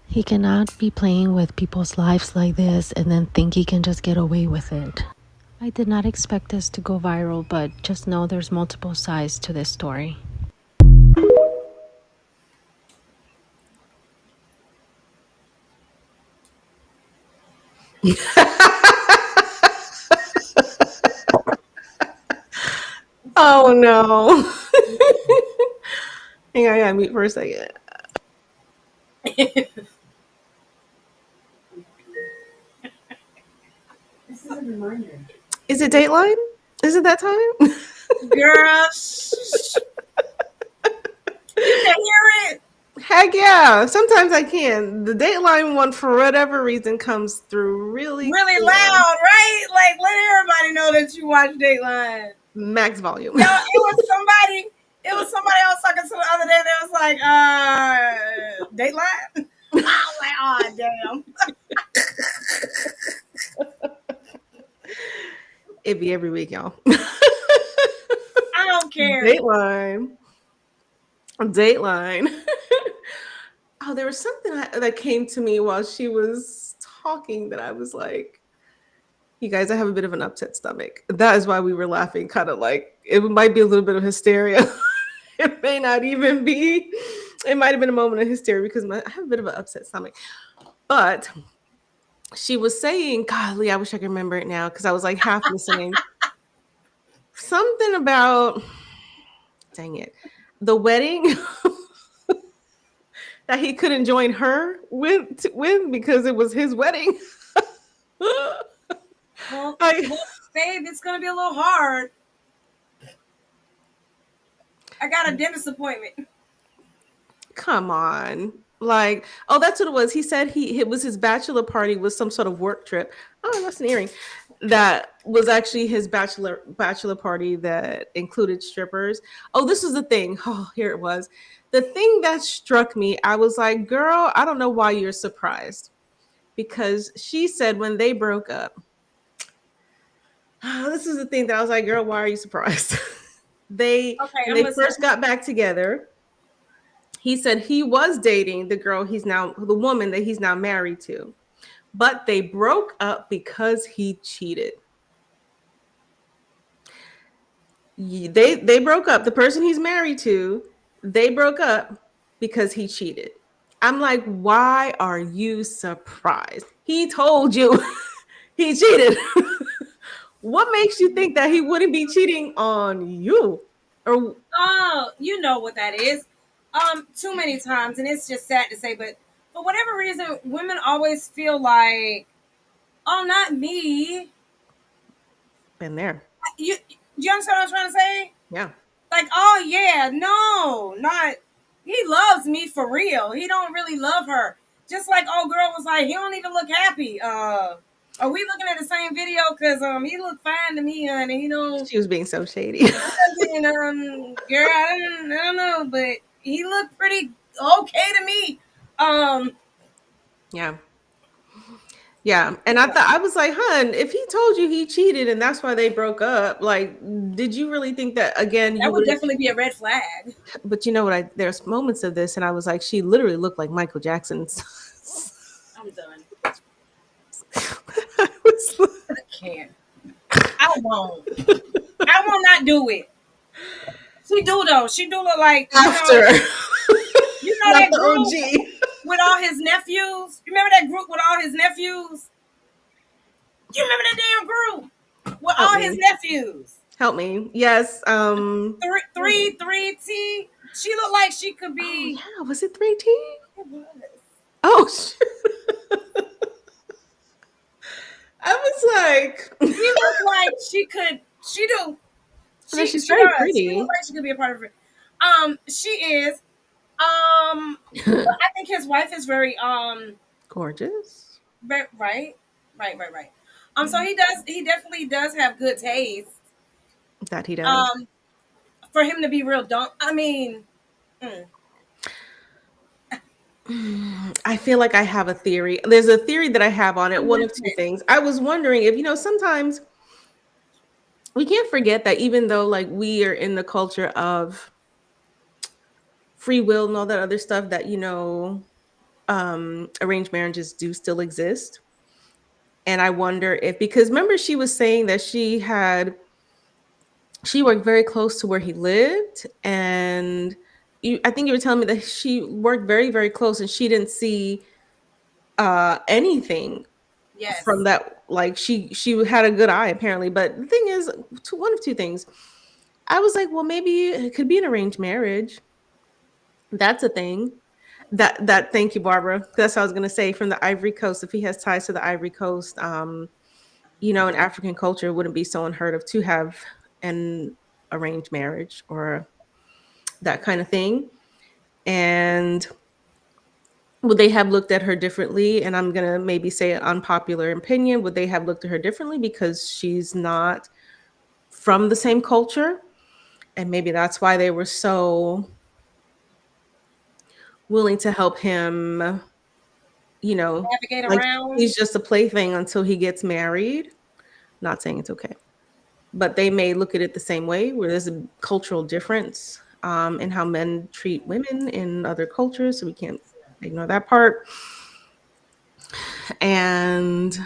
He cannot be playing with people's lives like this and then think he can just get away with it. I did not expect this to go viral, but just know there's multiple sides to this story. Oh no. Hang on, I gotta mute for a second. This is a reminder. Is it Dateline? Is it that time? Girl, you can hear it. Heck yeah. Sometimes I can. The Dateline one, for whatever reason, comes through really Really clear. loud, right? Like, let everybody know that you watch Dateline. Max volume. Yo, it was somebody I was talking to the other day that was like, Dateline? I was like, oh, damn. It be every week, y'all. I don't care. Dateline. Dateline. Oh, there was something that came to me while she was talking that I was like, you guys, I have a bit of an upset stomach. That is why we were laughing, kind of like it might be a little bit of hysteria. It may not even be. It might have been a moment of hysteria because I have a bit of an upset stomach. But she was saying, golly, I wish I could remember it now because I was like half listening. Something about, dang it, the wedding that he couldn't join her with because it was his wedding. Well, babe, it's gonna be a little hard. I got a dentist appointment. Come on. Like, oh, that's what it was. He said it was his bachelor party was some sort of work trip. Oh, that's an earring. That was actually his bachelor party that included strippers. Oh, this was the thing. Oh, here it was. The thing that struck me, I was like, girl, I don't know why you're surprised. Because she said when they broke up, this is the thing that I was like, girl, why are you surprised? When they first got back together, he said he was dating the woman that he's now married to, but they broke up because he cheated. They broke up. The person he's married to, they broke up because he cheated. I'm like, why are you surprised? He told you he cheated. What makes you think that he wouldn't be cheating on you? Or You know what that is. Too many times, and it's just sad to say, but for whatever reason, women always feel like, oh, not me. been there. You understand what I'm trying to say? Yeah. Like, oh yeah, no, not he loves me for real. He don't really love her. Just like old girl was like, he don't even look happy. Are we looking at the same video? Cause he looked fine to me, honey. He don't. She was being so shady. Girl, I don't know, but he looked pretty okay to me. Yeah. Yeah. And I was like, hun, if he told you he cheated and that's why they broke up, like, did you really think that again? That would definitely be a red flag. But you know what? There's moments of this, and I was like, she literally looked like Michael Jackson's. I'm done. I can't. I won't. I will not do it. She do though. She do look like after. You know that group with all his nephews? You remember that group with all his nephews? You remember that damn group with all his nephews? Help me. Yes. 3T. She looked like she could be. Oh, yeah. Was it 3T? It was. Oh shit. I was like, she looked like she could. She do. She's very pretty. She looks like she could be a part of it. She is. I think his wife is very gorgeous. Right. So he definitely does have good taste. That he does. For him to be real dumb. I mean, I feel like I have a theory. There's a theory that I have on it. One of two things. I was wondering if, sometimes we can't forget that even though like we are in the culture of free will and all that other stuff that, arranged marriages do still exist. And I wonder if, because remember she was saying that she worked very close to where he lived. And I think you were telling me that she worked very, very close and she didn't see anything from that. Like she had a good eye apparently. But the thing is, one of two things. I was like, well, maybe it could be an arranged marriage. That's a thing. That thank you, Barbara. That's what I was gonna say, from the Ivory Coast. If he has ties to the Ivory Coast, in African culture, it wouldn't be so unheard of to have an arranged marriage or that kind of thing. And would they have looked at her differently? And I'm gonna maybe say an unpopular opinion. Would they have looked at her differently because she's not from the same culture? And maybe that's why they were so willing to help him, navigate like around. he's just a plaything until he gets married. Not saying it's okay. but they may look at it the same way, where there's a cultural difference in how men treat women in other cultures. So we can't ignore that part. And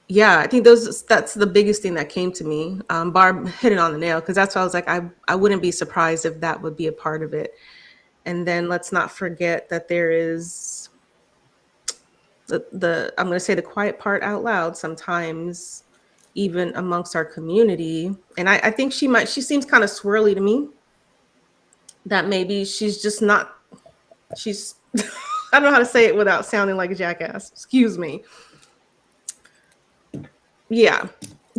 yeah, I think that's the biggest thing that came to me. Barb hit it on the nail, because that's why I was like, I wouldn't be surprised if that would be a part of it. And then let's not forget that there is the I'm going to say the quiet part out loud sometimes, even amongst our community. And I think she seems kind of swirly to me, that maybe she's just not, she's, I don't know how to say it without sounding like a jackass. Excuse me. Yeah.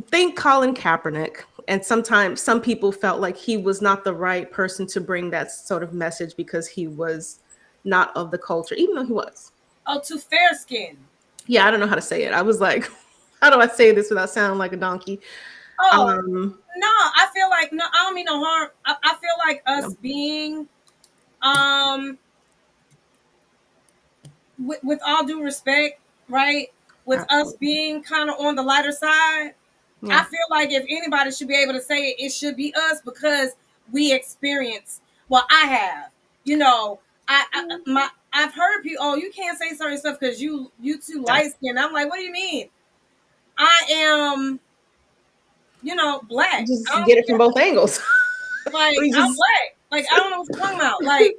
Think Colin Kaepernick. And sometimes some people felt like he was not the right person to bring that sort of message because he was not of the culture, even though he was. Oh, too fair skin. Yeah, I don't know how to say it. I was like, how do I say this without sounding like a donkey? Oh, no, I feel like, no, I don't mean no harm. I feel like us being, with all due respect, right? With Absolutely. us being kind of on the lighter side, Yeah. I feel like if anybody should be able to say it, it should be us, because we experience. Well, I have, you know, I've heard people. Oh, you can't say certain stuff because you too light skinned. I'm like, what do you mean? I am, black. Just I don't get it from both angles. like We I'm just- black. Like, I don't know what you're talking about. Like,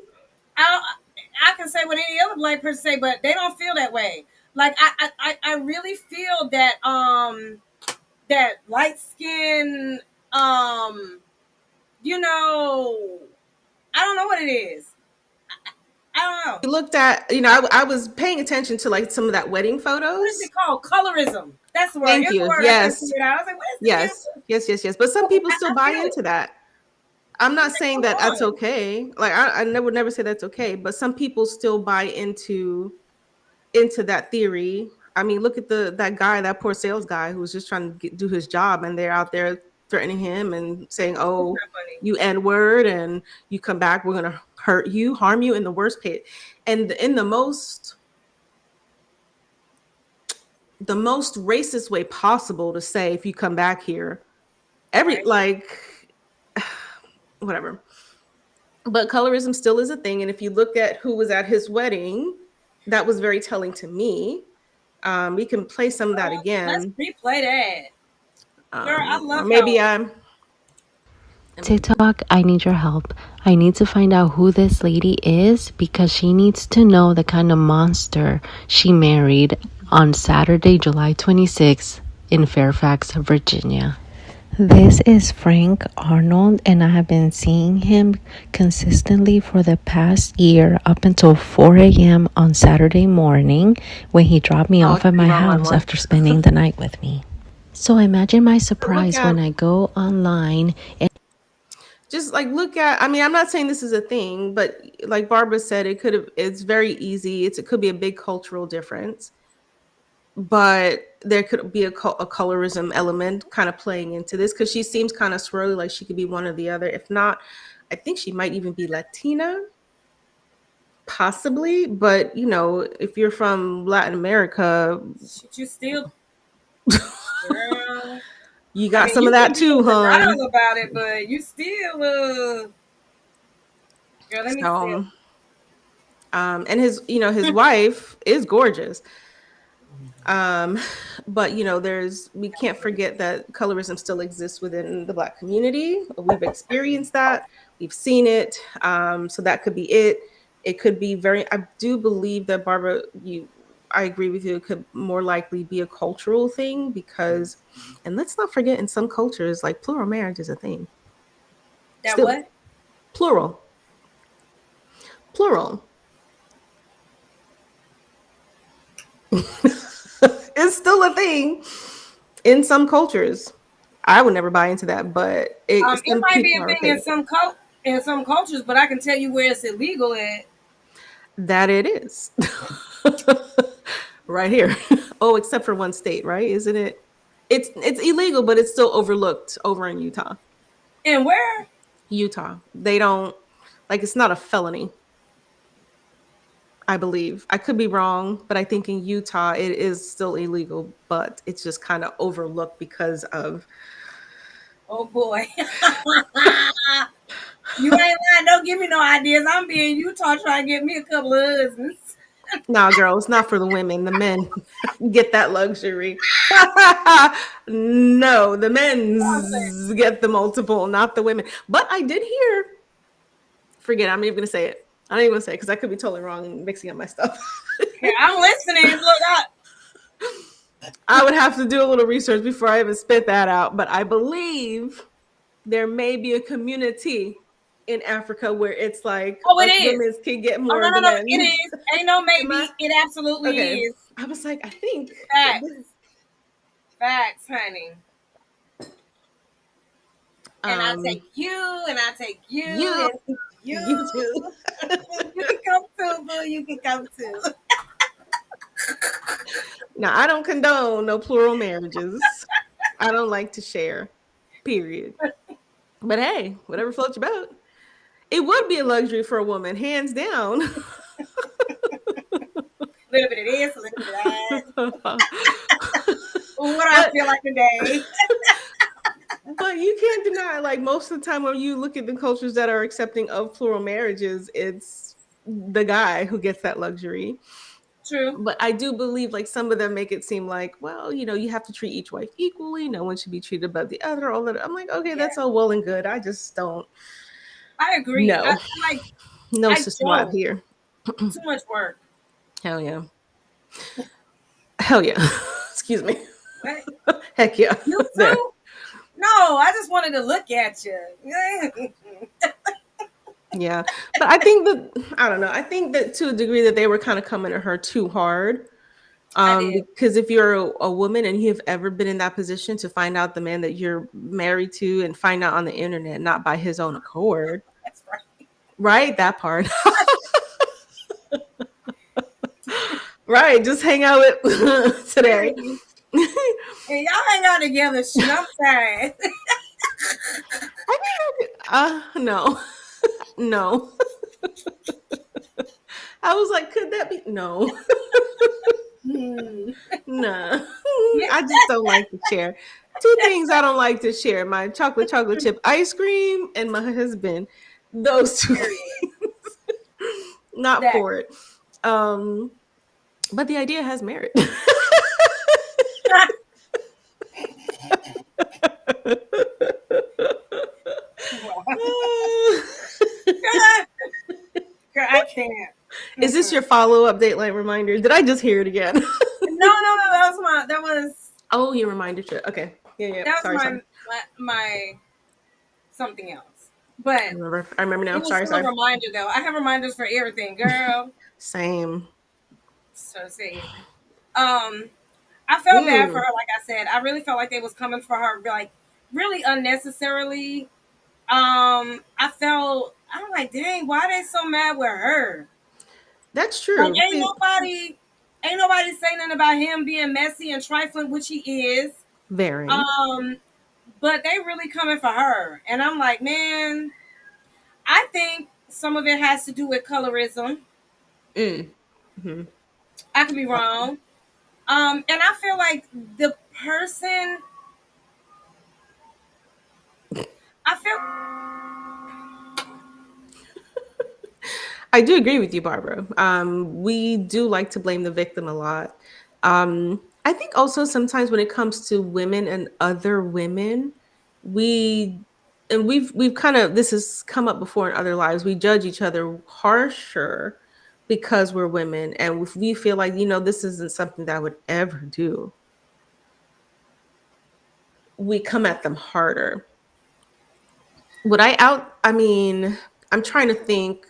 I can say what any other black person say, but they don't feel that way. Like, I really feel that that light skin, I don't know what it is. I don't know. We looked at, I was paying attention to like some of that wedding What is photos. it called? Colorism. That's the word. Thank Here's you. the word I Yes. couldn't figure it out. I was like, what is this? Yes. But some people still I buy feel it. into that. I'm not saying that that's on. okay. Like would never say that's okay, but some people still buy into that theory. I mean, look at that poor sales guy who was just trying to do his job, and they're out there threatening him and saying, "Oh, It's not funny. you N-word, and you come back, we're gonna hurt you, harm you in the worst pit," and in the most racist way possible to say, if you come back here, like whatever. But colorism still is a thing, and if you look at who was at his wedding, that was very telling to me. We can play some of that again. Let's replay that. Girl, I love maybe how I'm TikTok, I need your help. I need to find out who this lady is, because she needs to know the kind of monster she married on Saturday, July 26th in Fairfax, Virginia. This is Frank Arnold, and I have been seeing him consistently for the past year up until 4 a.m. on Saturday morning, when he dropped me off at my house after spending the night with me. So imagine my surprise when I go online and just like look at, I mean, I'm not saying this is a thing, but like Barbara said, it's very easy. It could be a big cultural difference, but there could be a colorism element kind of playing into this, because she seems kind of swirly, like she could be one or the other. If not, I think she might even be Latina, possibly. But if you're from Latin America, you still, girl, you got some of that too, huh? About it, but you still, girl, let me see. And his wife is gorgeous. But we can't forget that colorism still exists within the Black community. We've experienced that. We've seen it. So that could be it. It could be I do believe that, Barbara, I agree with you. It could more likely be a cultural thing, because, and let's not forget, in some cultures, like, plural marriage is a thing. That still, what? Plural. It's still a thing in some cultures. I would never buy into that, but it might be a thing in some cultures, but I can tell you where it's illegal at. That it is. Right here. Oh, except for one state, right? Isn't it? It's illegal, but it's still overlooked over in Utah. And where? Utah. They don't, like, it's not a felony. I believe. I could be wrong, but I think in Utah it is still illegal, but it's just kind of overlooked because of. Oh boy. You ain't lying. Don't give me no ideas. I'm being Utah trying to get me a couple of husbands. Nah, girl, it's not for the women. The men get that luxury. No, the men's get the multiple, not the women. But I did hear. Forget. I'm not even gonna say it. I'm not even gonna say it because I could be totally wrong and mixing up my stuff. Okay, I'm listening. Look, I would have to do a little research before I even spit that out. But I believe there may be a community in Africa where it's like oh, it us is. women can get Oh, more no, of no, the no. men. It is. Ain't no Am maybe. I? It absolutely Okay. is. I was like, I think. Facts. Facts, honey. And I take you, and I take you, you, and you. you too. You can come too, boo. You can come too. Now, I don't condone no plural marriages. I don't like to share, period. But hey, whatever floats your boat. It would be a luxury for a woman, hands down. A little bit of this, a little bit of that. What do I feel like today? But you can't deny, like, most of the time when you look at the cultures that are accepting of plural marriages, it's the guy who gets that luxury. True. But I do believe, like, some of them make it seem like, well, you have to treat each wife equally. No one should be treated above the other. All that. I'm like, okay, that's all well and good. I just don't. I agree. No. No, I sister wife don't. here. Too much work. Hell yeah. Hell yeah. Excuse me. What? Heck yeah. You There. too? No, I just wanted to look at you. Yeah. But I think I don't know. I think that to a degree that they were kind of coming at her too hard. I did. Because if you're a woman and you have ever been in that position to find out the man that you're married to and find out on the internet, not by his own accord. That's right. Right? That part. Right. Just hang out with today. And y'all hang out together. Shit, I'm sad. No. No. I was like, could that be? No. Nah. I just don't like to share. Two things I don't like to share: my chocolate chip ice cream and my husband. Those two things. Not That. for it. But the idea has merit. Girl, I can't. Is this your follow-up Dateline reminder? Did I just hear it again? No. That was. Oh, your reminder shit. Okay. Yeah. That was Sorry. my something else. But I remember now. it was Sorry. still a reminder though. I have reminders for everything, girl. Same. So see. I felt bad for her, like I said. I really felt like they was coming for her like really unnecessarily. I'm like, dang, why are they so mad with her? That's true. Like, ain't nobody saying nothing about him being messy and trifling, which he is. Very. But they really coming for her. And I'm like, man, I think some of it has to do with colorism. Mm-hmm. I could be wrong. And I feel like the person I do agree with you, Barbara. We do like to blame the victim a lot. I think also sometimes when it comes to women and other women, we've kind of, this has come up before in other lives. We judge each other harsher because we're women, and if we feel like this isn't something that I would ever do, we come at them harder. I'm trying to think.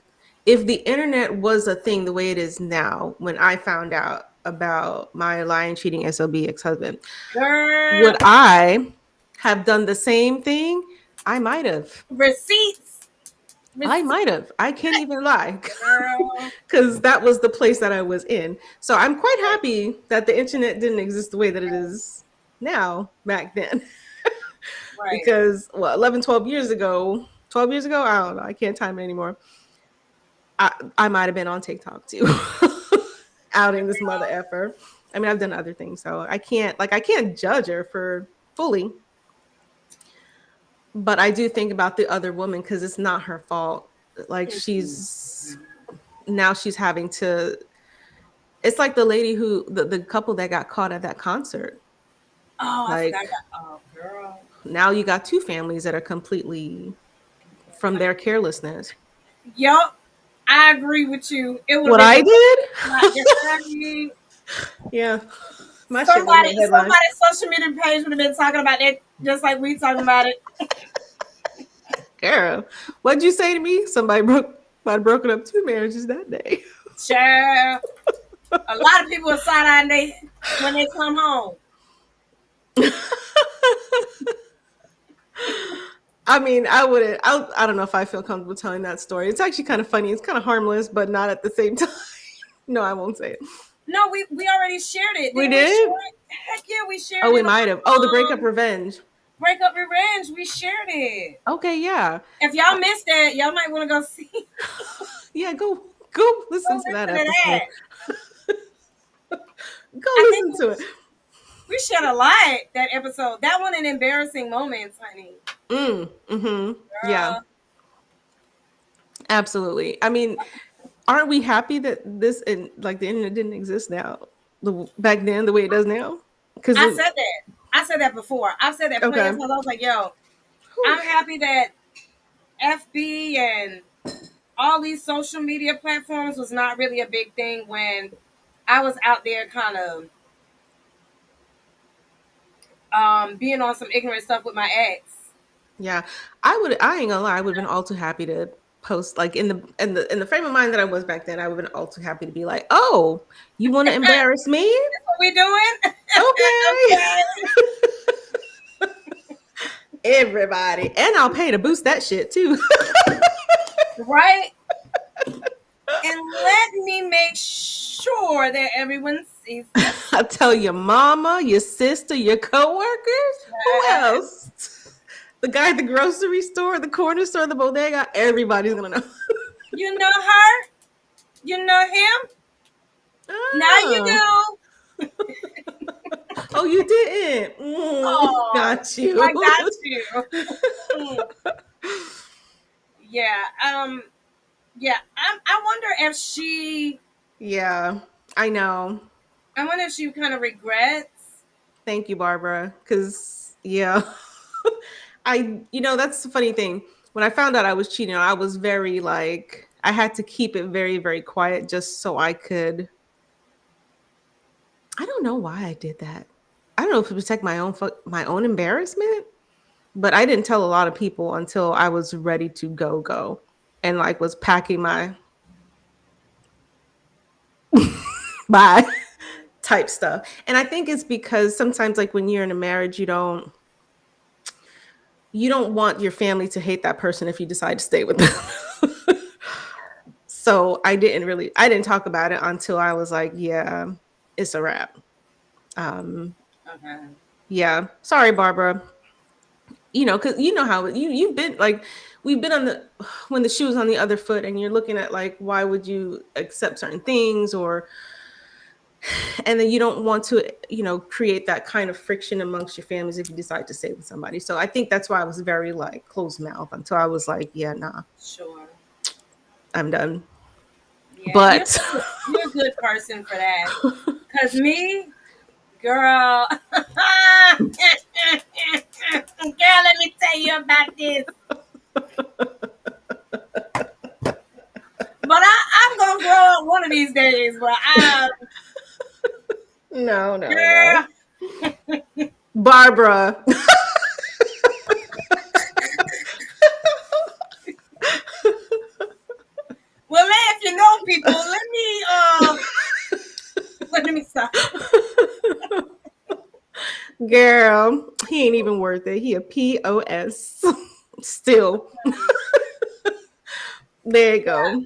If the internet was a thing the way it is now, when I found out about my lying, cheating SOB ex-husband, would I have done the same thing? I might have. Receipts. I might have. I can't even lie. Because that was the place that I was in. So I'm quite happy that the internet didn't exist the way that it is now back then. Right. Because 12 years ago, I don't know. I can't time it anymore. I might have been on TikTok too, outing this mother effer. I mean, I've done other things, so I can't judge her for fully. But I do think about the other woman because it's not her fault. Like she's having to. It's like the lady the couple that got caught at that concert. Oh, I Like forgot that. Oh, girl. now you got two families that are completely from their carelessness. Yup, I agree with you. It would What have I been not did? different. Yeah. My shit was no headline. Somebody's social media page would have been talking about it just like we talking about it. Girl, what'd you say to me? Somebody broken up two marriages that day. Sure. A lot of people are side-eyeing when they come home. I mean, I don't know if I feel comfortable telling that story. It's actually kind of funny. It's kind of harmless, but not at the same time. No, I won't say it. No, we already shared it. We Didn't did? share it? Heck yeah, we shared it. Oh, we might have. Oh, the breakup revenge. Breakup revenge. We shared it. Okay, yeah. If y'all missed it, y'all might want to go see. Yeah, go listen to that episode. Go listen to it. We shared a lot that episode. That one in embarrassing moments, honey. Yeah. Absolutely. I mean, aren't we happy that this and like the internet didn't exist now? Back then, the way it does now? Because I said that before. I've said that plenty of times. I was like, yo, I'm happy that FB and all these social media platforms was not really a big thing when I was out there kind of being on some ignorant stuff with my ex. Yeah, I ain't gonna lie, I would have been all too happy to post like in the frame of mind that I was back then. I would have been all too happy to be like, oh, you want to embarrass me? That's what we doing? Okay. Everybody, and I'll pay to boost that shit too. Right? And let me make sure that everyone sees this. I'll tell your mama, your sister, your coworkers. Who else? The guy at the grocery store, the corner store, the bodega. Everybody's gonna know. You know her? You know him? Oh. Now you do. Oh, you didn't. Oh, got you. I got you. Yeah. Yeah. I wonder if she. Yeah, I know. I wonder if she kind of regrets. Thank you, Barbara. Because yeah, that's the funny thing. When I found out I was cheating, I was very like I had to keep it very, very quiet just so I could. I don't know why I did that. I don't know if it was protect my own embarrassment, but I didn't tell a lot of people until I was ready to go and like was packing my bye type stuff. And I think it's because sometimes like when you're in a marriage, you don't want your family to hate that person if you decide to stay with them. So I didn't talk about it until I was like, yeah, it's a wrap. Okay. Yeah. Sorry, Barbara. Because you know how you've been like, we've been when the shoe's on the other foot and you're looking at like, why would you accept certain things and then you don't want to, create that kind of friction amongst your families if you decide to stay with somebody. So I think that's why I was very like closed mouth until I was like, yeah, nah. Sure. I'm done. Yeah, but you're a good person for that. Cause me, girl, girl, let me tell you about this. But I'm gonna grow up one of these days, but no. Girl. Barbara. Well, if you know people, let me stop. Girl, he ain't even worth it. He a POS. Still. There you go.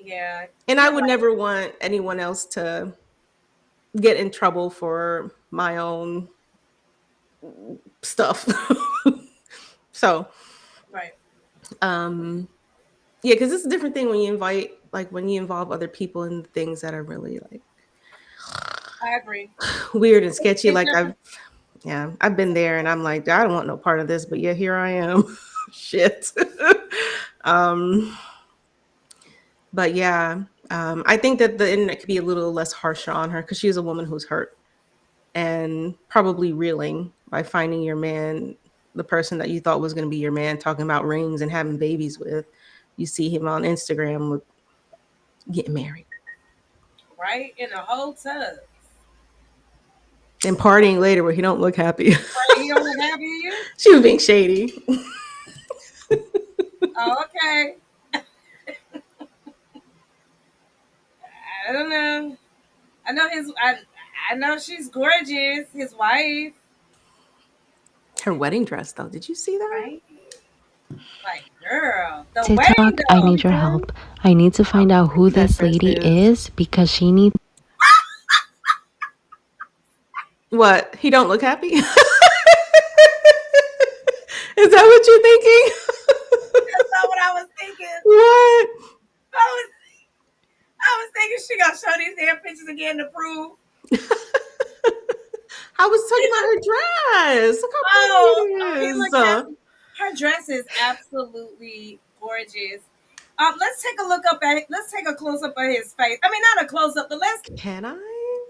Yeah. And I would never want anyone else to get in trouble for my own stuff. So, right. Yeah, because it's a different thing when you when you involve other people in things that are really like I agree. weird and sketchy. It's Like different. I've been there and I'm like, I don't want no part of this, but yeah, here I am. Shit. um, but yeah, I think that the internet could be a little less harsh on her because she's a woman who's hurt and probably reeling by finding your man, the person that you thought was going to be your man, talking about rings and having babies with. You see him on Instagram with getting married Right? In a whole tub. and partying later where he don't look happy. Right? He don't look happy at you? She was being shady. Oh, okay. I don't know. I know I know she's gorgeous, his wife. Her wedding dress, though, did you see that? Right? Like, girl, the wedding TikTok, I though. need your help. I need to find out who That this dress lady is. is because she needs What? He don't look happy? Is that what you're thinking? That's not what I was thinking. What? I was I was thinking she gonna show these damn pictures again to prove. I was talking about her dress. Look how Oh, pretty it he is. looked at her dress is absolutely gorgeous. Let's take a look up at let's take a close up of his face. I mean, not a close up, but Can I?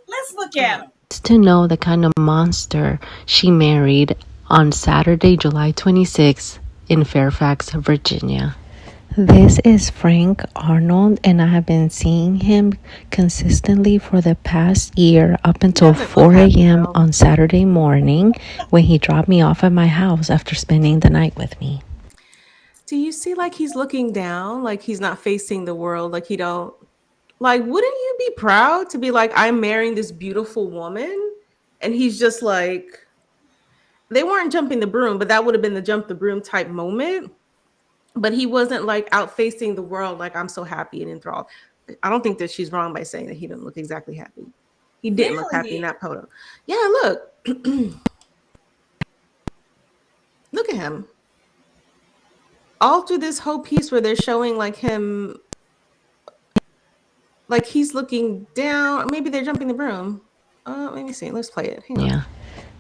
let's look at him. to know the kind of monster she married on Saturday, July 26th in Fairfax, Virginia. This is Frank Arnold, and I have been seeing him consistently for the past year up until doesn't look 4 happy, a.m. though. on Saturday morning when he dropped me off at my house after spending the night with me. Do you see like he's looking down, like he's not facing the world, like he don't like wouldn't you be proud to be like I'm marrying this beautiful woman? And he's just like they weren't jumping the broom, but that would have been the jump the broom type moment. But he wasn't like out facing the world like I'm so happy and enthralled. I don't think that she's wrong by saying that he didn't look exactly happy. He didn't look happy in Really? that photo. Yeah, look. Look at him. All through this whole piece where they're showing like him like he's looking down. Maybe they're jumping the broom. Let me see. Let's play it. Hang on. Yeah.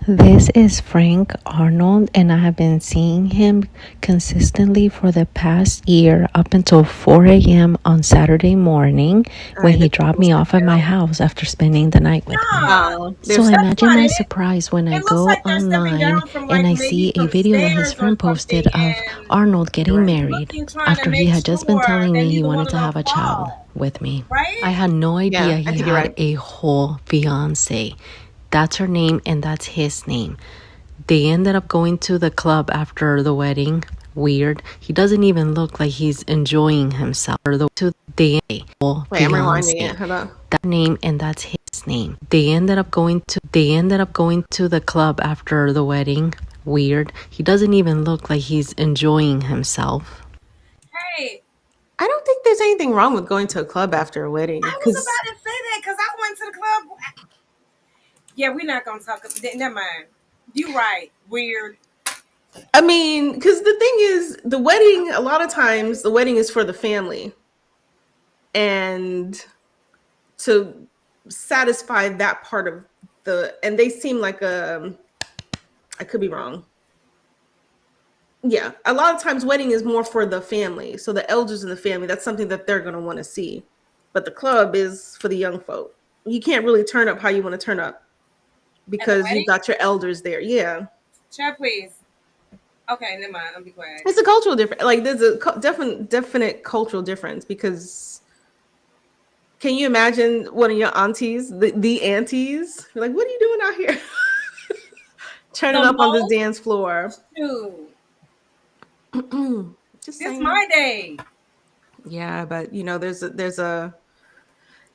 This is Frank Arnold, and I have been seeing him consistently for the past year up until 4 a.m. on Saturday morning when he dropped me off at my house after spending the night with me. Oh, So there's imagine not my it. surprise when I It looks go like they're stepping online down from like and I maybe see a some video that his stairs or friend posted something, of and Arnold getting married looking trying to after he make had just been sure telling that me he neither one wanted of to them have a child fall. with me. Right? I had no idea I he think you're had right. a whole fiance. That's her name and that's his name. They ended up going to the club after the wedding. Weird. He doesn't even look like he's enjoying himself. They whole Wait, I'm rewinding fiance. it. Hold on. That name and that's his name. They ended up going to the club after the wedding. Weird. He doesn't even look like he's enjoying himself. Hey, I don't think there's anything wrong with going to a club after a wedding. I was Because about to say that because I went to the club. Yeah, we're not gonna talk. Never mind. You right. Weird. I mean, because the thing is, the wedding, a lot of times the wedding is for the family. And to satisfy that part of and they seem like I could be wrong. Yeah, a lot of times wedding is more for the family. So the elders in the family, that's something that they're going to want to see. But the club is for the young folk. You can't really turn up how you want to turn up because wedding? you've got your elders there. Yeah. Chat, please. Okay, never mind. I'll be quiet. It's a cultural difference. Like there's a definite cultural difference because can you imagine one of your aunties, the aunties, you're like, what are you doing out here? Turning The up on this most- dance floor. Dude, Just it's saying. my day. Yeah, but there's a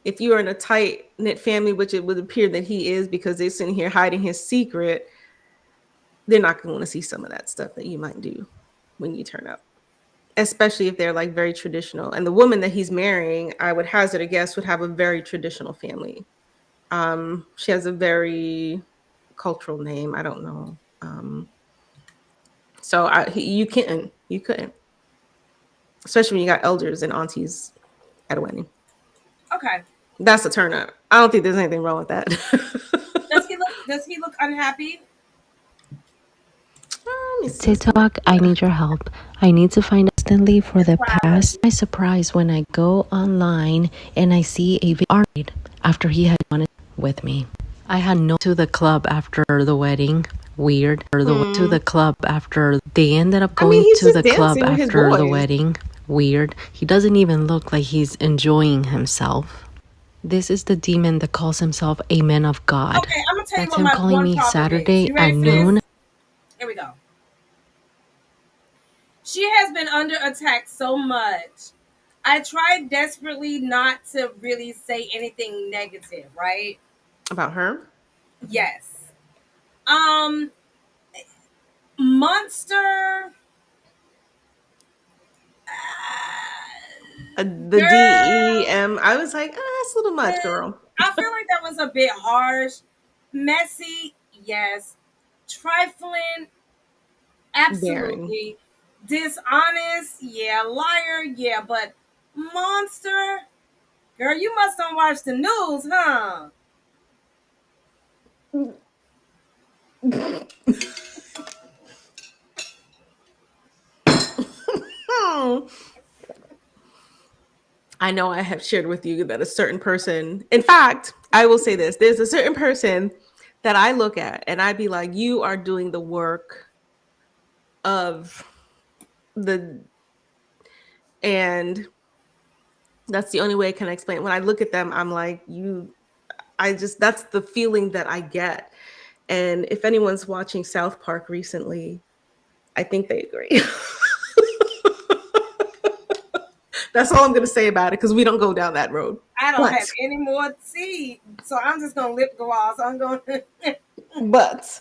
if you are in a tight knit family, which it would appear that he is because they're sitting here hiding his secret, they're not going to want to see some of that stuff that you might do when you turn up, especially if they're like very traditional. And the woman that he's marrying, I would hazard a guess, would have a very traditional family. She has a very cultural name. I don't know. So you couldn't. especially when you got elders and aunties at a wedding. Okay. That's a turn up. I don't think there's anything wrong with that. Does he look unhappy? TikTok, I need your help. I need to find instantly for the past. I'm surprised when I go online and I see a video after he had done it with me. I had no to the club after the wedding. Weird. Or to the club after they ended up going to the club after the wedding. Weird. He doesn't even look like he's enjoying himself. This is the demon that calls himself a man of God. Okay, I'm gonna tell That's you what him calling me Saturday at noon. Here we go. She has been under attack so much. I tried desperately not to really say anything negative, right? About her? Yes. Monster. The DEM. I was like, that's a little much, girl. I feel like that was a bit harsh. Messy, yes. Trifling, absolutely. Dishonest, yeah. Liar, yeah. But monster, girl, you must don't watch the news, huh? I know I have shared with you that a certain person, in fact, I will say this, there's a certain person that I look at and I'd be like, you are doing the work of and that's the only way I can explain it. When I look at them, I'm like, that's the feeling that I get. And if anyone's watching South Park recently, I think they agree. That's all I'm going to say about it because we don't go down that road. I don't have any more tea, so I'm just going to lip gloss. I'm going to. But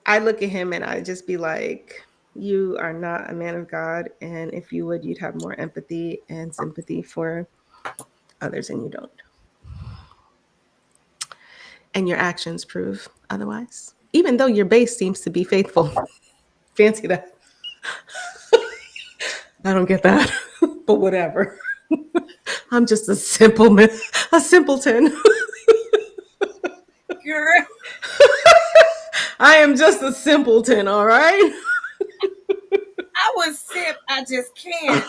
I look at him and I just be like, you are not a man of God. And if you would, you'd have more empathy and sympathy for others, and you don't. And your actions prove otherwise, even though your base seems to be faithful. Fancy that. I don't get that, but whatever. I'm just a simpleton. Girl. I am just a simpleton, all right? I was sip. I just can't.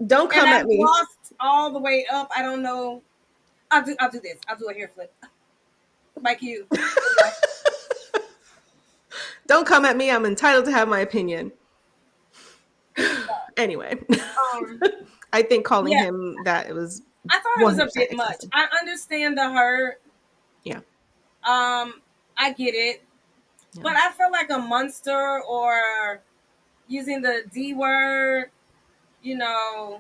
Don't come at me. Lost all the way up. I don't know. I'll do this. I'll do a hair flip. Like you. Don't come at me. I'm entitled to have my opinion. Anyway, I think calling him that I thought it was a bit much. I understand the hurt. Yeah. I get it. Yeah. But I feel like a monster or using the D word, I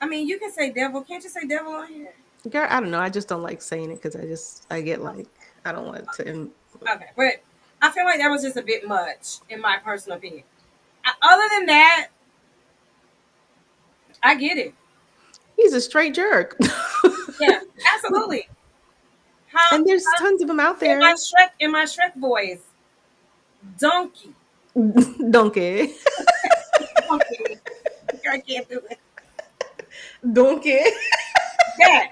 mean, you can say devil. Can't you say devil on here? Girl, I don't know. I just don't like saying it because I get like, I don't want to. Okay, but I feel like that was just a bit much, in my personal opinion. Other than that, I get it. He's a straight jerk. Yeah, absolutely. And there's tons of them out there. In my Shrek voice, donkey. Donkey. Donkey. I can't do it. Donkey. That.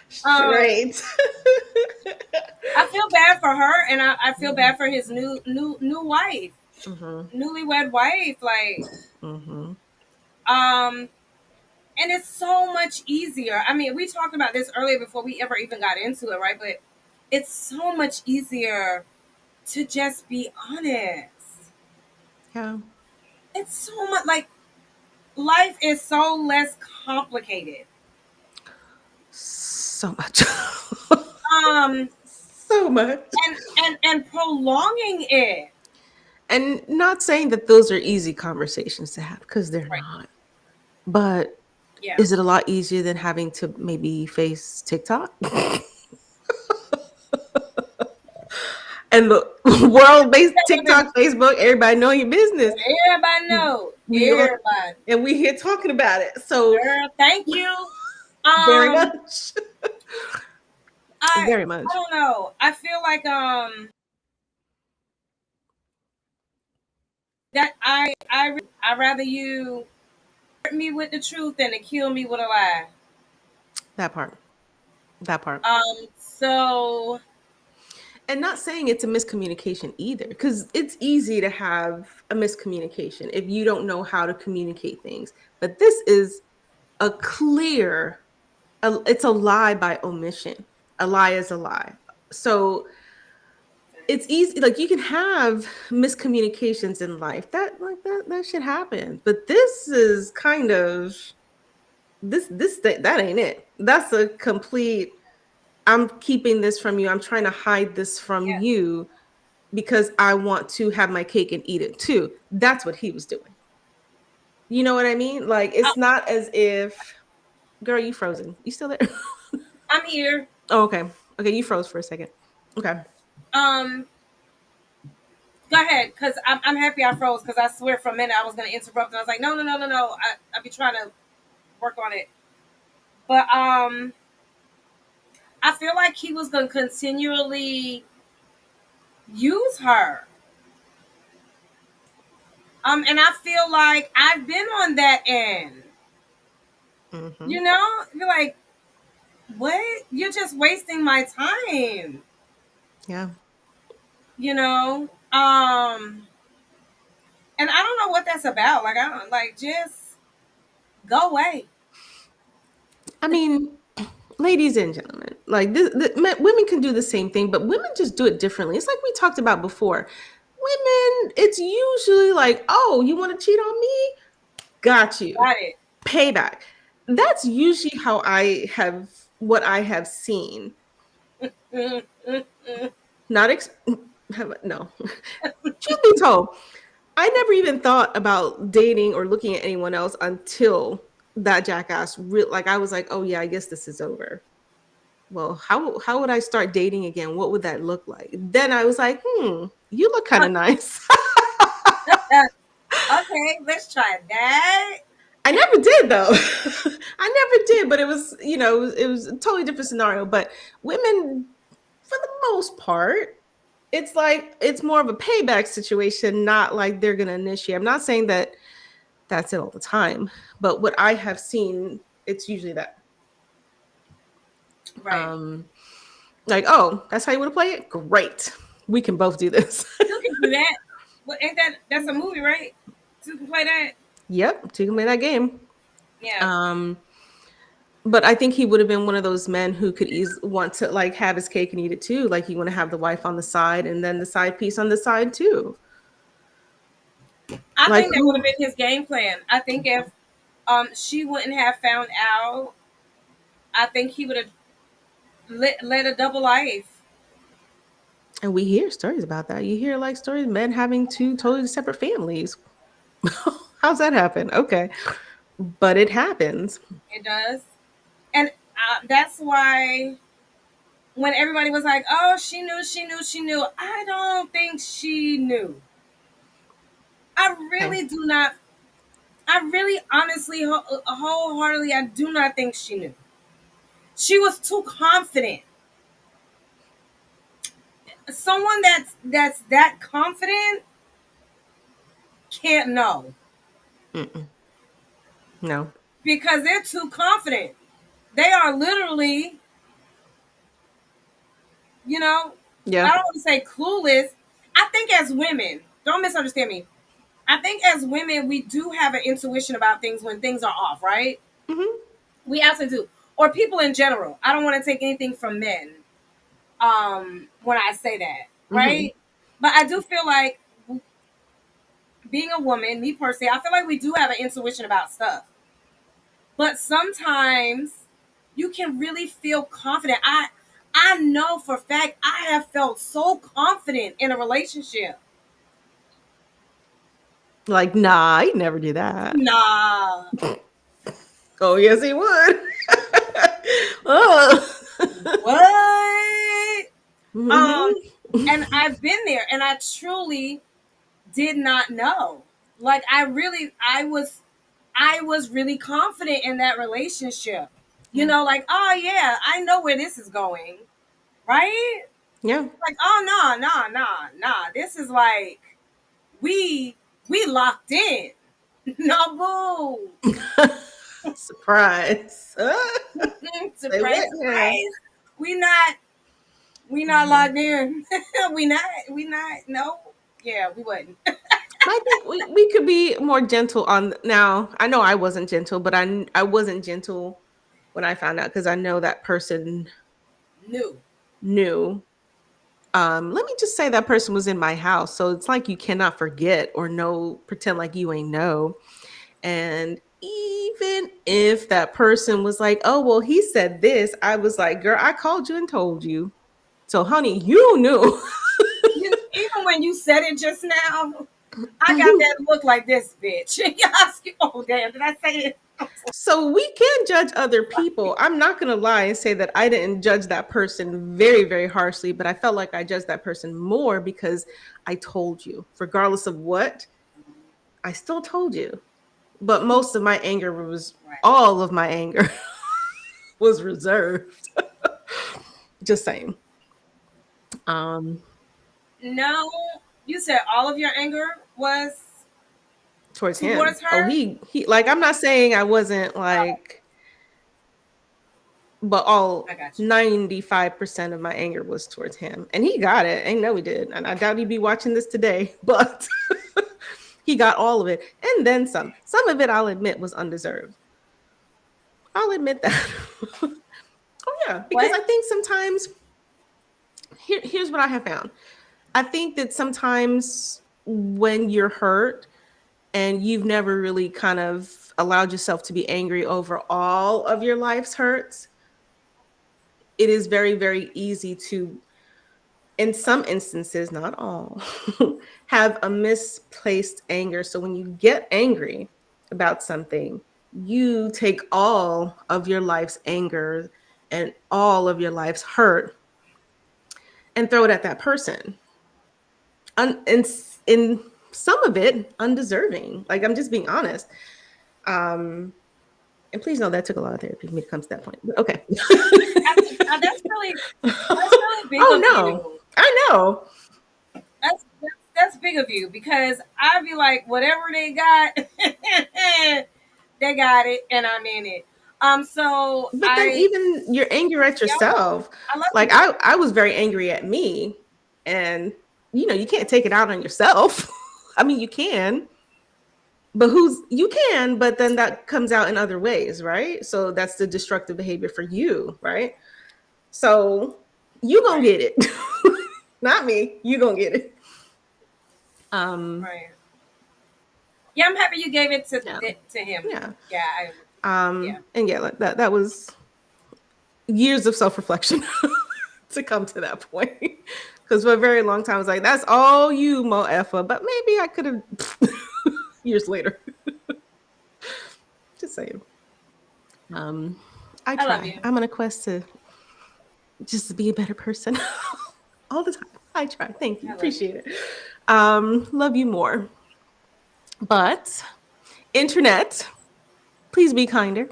Straight. I feel bad for her, and I feel bad for his new wife, newlywed wife. Like, and it's so much easier. I mean, we talked about this earlier before we ever even got into it, right? But it's so much easier to just be honest. Yeah. It's so much like life is so less complicated. So much. So much. And prolonging it. And not saying that those are easy conversations to have, because they're not. But is it a lot easier than having to maybe face TikTok? And the world-based TikTok, Facebook, everybody know your business. Everybody know. Everybody. And we here talking about it. So girl, thank you. Very much. Very much. I don't know. I feel like that I rather you hurt me with the truth than to kill me with a lie. That part. That part. So And not saying it's a miscommunication either, because it's easy to have a miscommunication if you don't know how to communicate things. But this is a clear, it's a lie by omission. A lie is a lie. So it's easy, like you can have miscommunications in life. That should happen. But this is kind of that ain't it. That's a complete, I'm keeping this from you. I'm trying to hide this from yeah, you because I want to have my cake and eat it too. That's what he was doing. You know what I mean? Like I, it's not as if, girl, you frozen. You still there? I'm here. Oh, okay. Okay, you froze for a second. Okay. Um, Go ahead, because I'm happy I froze because I swear for a minute I was going to interrupt and I was like, no. I be trying to work on it, but I feel like he was going to continually use her. And I feel like I've been on that end. Mm-hmm. You know, you're like, what? You're just wasting my time. Yeah. You know, and I don't know what that's about. Like, I don't like just go away. I mean, ladies and gentlemen, like women can do the same thing, but women just do it differently. It's like we talked about before. Women, it's usually like, oh, you want to cheat on me? Got you. Got it. Payback. That's usually how what I have seen. Not no. Truth be told, I never even thought about dating or looking at anyone else until that jackass. Like I was like, oh yeah, I guess this is over. Well, how would I start dating again? What would that look like? Then I was like, you look kind of nice. Okay, let's try that. I never did though. I never did, but it was, it was a totally different scenario. But women, for the most part, it's like it's more of a payback situation, not like they're gonna initiate. I'm not saying that that's it all the time, but what I have seen, it's usually that. Right. Like, oh, that's how you want to play it? Great. We can both do this. You can do that. Well, ain't that's a movie, right? You can play that. Yep, so you can play that game. Yeah. But I think he would have been one of those men who could want to like have his cake and eat it too. Like you want to have the wife on the side and then the side piece on the side too. I Like think that would have been his game plan. I think if she wouldn't have found out, I think he would have led a double life. and we hear stories about that. You hear like stories men having two totally separate families. How's that happen? Okay. But it happens. It does. And that's why when everybody was like, oh, she knew, I don't think she knew. I really Okay. do not. I really, honestly, wholeheartedly, I do not think she knew. She was too confident. Someone that's that confident can't know Mm-mm. No. because they're too confident. They are literally, I Yeah. don't want to say clueless. I think as women, don't misunderstand me. I think as women, we do have an intuition about things when things are off, right? Mm-hmm. We absolutely do. Or people in general. I don't want to take anything from men when I say that, Mm-hmm. right? But I do feel like being a woman, me personally, I feel like we do have an intuition about stuff. But sometimes you can really feel confident. I know for a fact I have felt so confident in a relationship. Like, nah, I'd never do that. Nah. Oh, yes, he would. Oh. What? Mhm. And I've been there and I truly did not know. Like I was really confident in that relationship. Yeah. Like, oh yeah, I know where this is going. Right? Yeah. Like, oh no. This is like we We locked in. No boo. Surprise. Surprise, They went there. surprise. We not locked in. we not. No. Yeah, we wouldn't. I think we could be more gentle on now. I know I wasn't gentle, but I wasn't gentle when I found out because I know that person New. knew. Let me just say that person was in my house, so it's like you cannot forget or know, pretend like you ain't know. And even if that person was like, "Oh, well, he said this," I was like, "Girl, I called you and told you." So, honey, you knew. Even when you said it just now, I got that look like this bitch. Oh damn, did I say it? So we can judge other people. I'm not going to lie and say that I didn't judge that person very, very harshly, but I felt like I judged that person more because I told you, regardless of what, I still told you. But most of my anger was, Right. all of my anger was reserved. Just saying. No, you said all of your anger was Towards him. towards Oh, her. he like, I'm not saying I wasn't like, but all I got you. 95% of my anger was towards him. And he got it. I know he did. And I doubt he'd be watching this today, but he got all of it. And then some. Some of it, I'll admit, was undeserved. I'll admit that. Oh, yeah. Because What? I think sometimes, here's what I have found. I think that sometimes when you're hurt and you've never really kind of allowed yourself to be angry over all of your life's hurts, it is very, very easy to, in some instances, not all, have a misplaced anger. So when you get angry about something, you take all of your life's anger and all of your life's hurt and throw it at that person. In some of it, undeserving. Like, I'm just being honest. And please know that took a lot of therapy for me to come to that point. But okay. That's really big Oh of no, you. I know. That's big of you because I'd be like, whatever they got, they got it, and I'm in it. So But then even your anger at yourself, I love like you. I was very angry at me, and you can't take it out on yourself. I mean, you can, but you can, but then that comes out in other ways, right? So that's the destructive behavior for you, right? So you gonna get it. Not me. You gonna get it. Right. Yeah, I'm happy you gave it to him. Yeah. Yeah. And yeah, like that was years of self-reflection to come to that point. Because for a very long time I was like, that's all you, Mo Effa. But maybe I could have years later. Just saying. I try. love you. I'm on a quest to just be a better person all the time. I try. Thank you. Appreciate it. Love you more. But internet, please be kinder.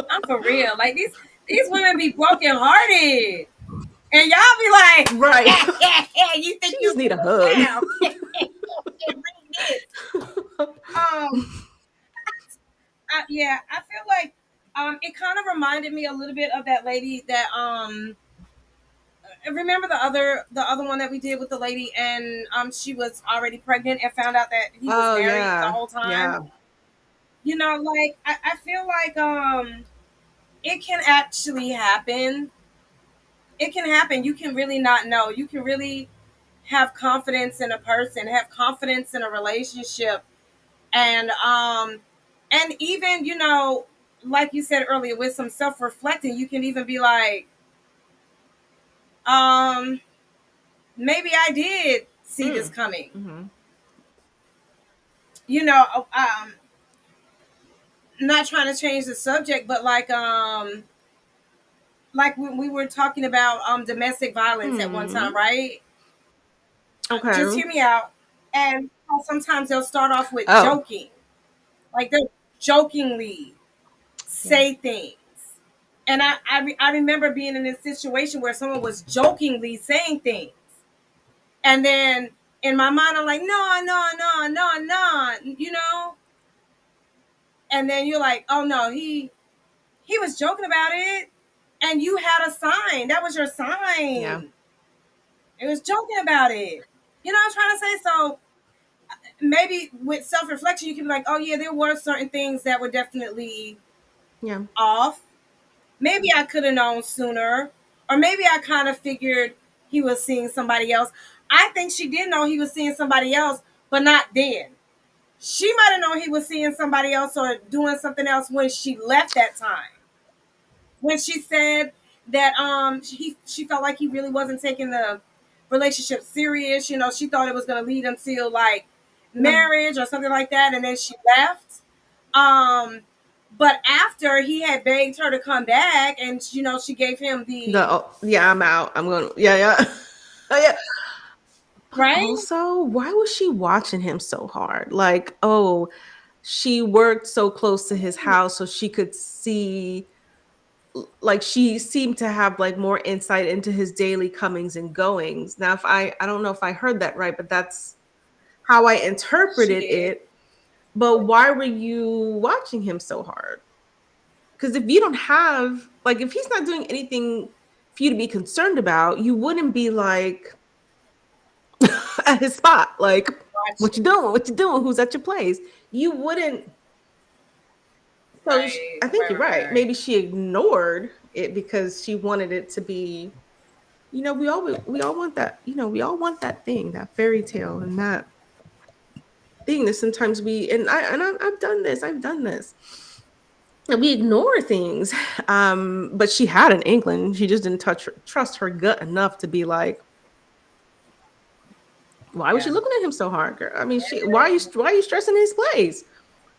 I'm for real. Like these women be broken hearted, and y'all be like, Right. you think You just need a hug. Yeah, I feel like it kind of reminded me a little bit of that lady that remember the other one that we did with the lady, and she was already pregnant and found out that he was married the whole time. Yeah. Like I feel like it can actually happen. It can happen. You can really not know. You can really have confidence in a person, have confidence in a relationship, and even like you said earlier, with some self-reflecting, you can even be like, maybe I did see this coming. Mm-hmm. Not trying to change the subject, but like when we were talking about domestic violence at one time, right? Okay. Just hear me out. And sometimes they'll start off with joking, like they'll jokingly say things. And I remember being in this situation where someone was jokingly saying things, and then in my mind, I'm like, no, no, no, no, no, you know. And then you're like, oh no, he was joking about it, and you had a sign. That was your sign. Yeah. It was joking about it. You know what I'm trying to say? So maybe with self reflection, you can be like, oh yeah, there were certain things that were definitely Yeah. off. Maybe I could have known sooner, or maybe I kind of figured he was seeing somebody else. I think she did know he was seeing somebody else, but not then. She might have known he was seeing somebody else or doing something else when she left that time. When she said that she felt like he really wasn't taking the relationship serious. You know, she thought it was going to lead him to like marriage or something like that, and then she left. Um, but after he had begged her to come back, and you know, she gave him Yeah, I'm out. I'm going. Yeah, yeah. Oh, yeah. right, Also, why was she watching him so hard? Like, oh, she worked so close to his house so she could see, like, she seemed to have like more insight into his daily comings and goings. Now, if I don't know if I heard that right, but that's how I she interpreted did. it. But why were you watching him so hard? Because if you don't have, like, if he's not doing anything for you to be concerned about, you wouldn't be like at his spot, like, what you Watching, doing? What you doing? Who's at your place? You wouldn't. So right, I think right, you're right, right, right. right. Maybe she ignored it because she wanted it to be, we all want that, we all want that thing, that fairy tale, and that thing that sometimes I've done this. I've done this. And we ignore things. But she had an inkling. She just didn't trust her gut enough to be like, why was she Yeah, looking at him so hard, girl? I mean, why are you stressing his place?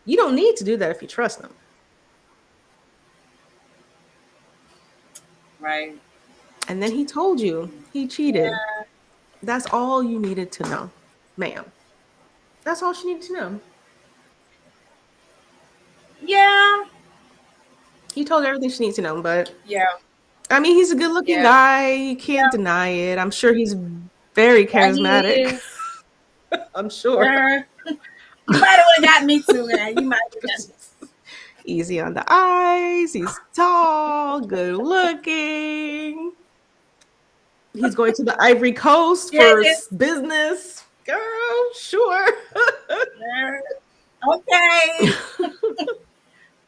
You don't need to do that if you trust him. right. And then he told you he cheated. Yeah, That's all you needed to know, ma'am. That's all she needed to know. yeah, He told her everything she needs to know. But yeah, I mean, he's a good looking yeah, guy. You can't deny it. I'm sure he's very yeah. He charismatic. is. I'm sure. You might have would have got me too, man. You might have got me. Easy on the eyes. He's tall, good looking. He's going to the Ivory Coast Yeah, for it's business. Girl, sure. okay.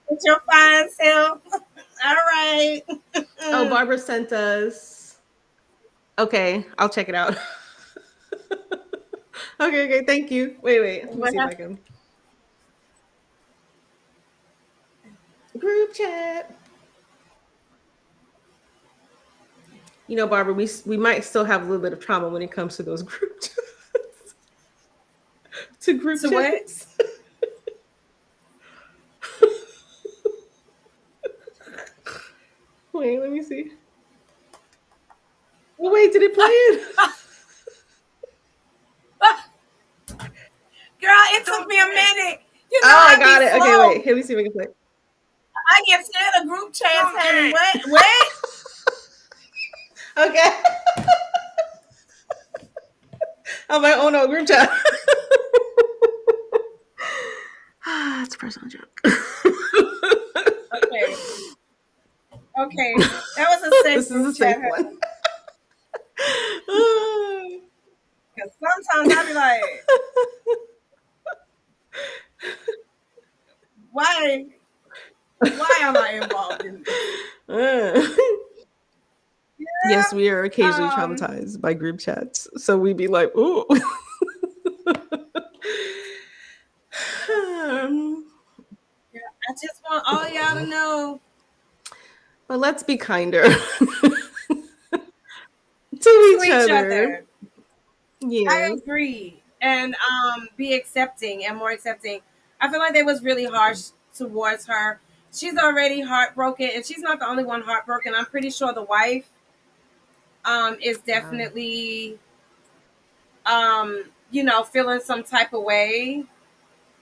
It's your fine self. All right. Oh, Barbara sent us. Okay, I'll check it out. Okay, thank you. Wait. Let me What see if I happened? can. Group chat. Barbara, we might still have a little bit of trauma when it comes to those group chats. To group To what? chats. Wait, let me see. Oh, wait, did it play it? Girl, it took me a minute. You know, Oh, I I be got it. Okay, slow. wait. Here, let me see if I can play it. I get scared of group chats, honey. What? What? Okay. I'm like, oh no, group chat. It's a personal joke. Okay. Okay. That was a safe This is group a chat, safe honey. one. Because sometimes I be like, why? Why am I involved in this? Yes, we are occasionally Yeah. traumatized by group chats. So we be like, ooh. I just want all y'all to know. But let's be kinder to To each each other. other. I Yes. agree. And be accepting and more accepting. I feel like they was really harsh towards her. She's already heartbroken, and she's not the only one heartbroken. I'm pretty sure the wife is Yeah. definitely feeling some type of way.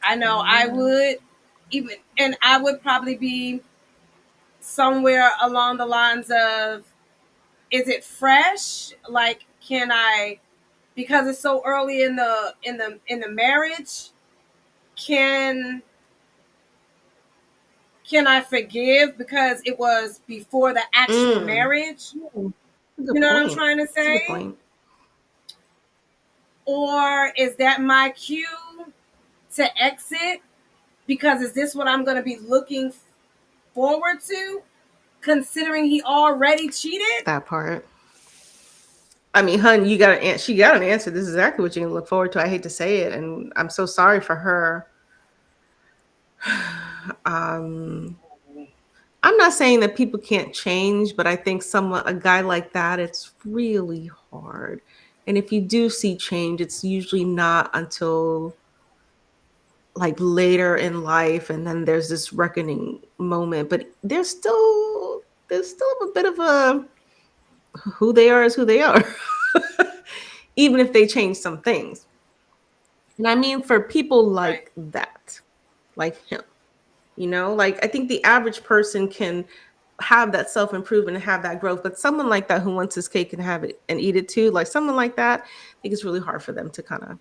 I know I Yeah. would, even, and I would probably be somewhere along the lines of, is it fresh? Like, can I because it's so early in the marriage. Can can I forgive because it was before the actual marriage? Good You know what I'm point. trying to That's a good say? point. Or is that my cue to exit? Because is this what I'm going to be looking forward to, considering he already cheated? That part. I mean, hun, you got an she got an answer. This is exactly what you can look forward to. I hate to say it, and I'm so sorry for her. Um, I'm not saying that people can't change, but I think a guy like that, it's really hard. And if you do see change, it's usually not until like later in life, and then there's this reckoning moment. But there's still a bit of a who they are is who they are, even if they change some things. And I mean, for people Right. like that, like him, like I think the average person can have that self improvement and have that growth, but someone like that who wants his cake and have it and eat it too, like someone like that, I think it's really hard for them to kind of.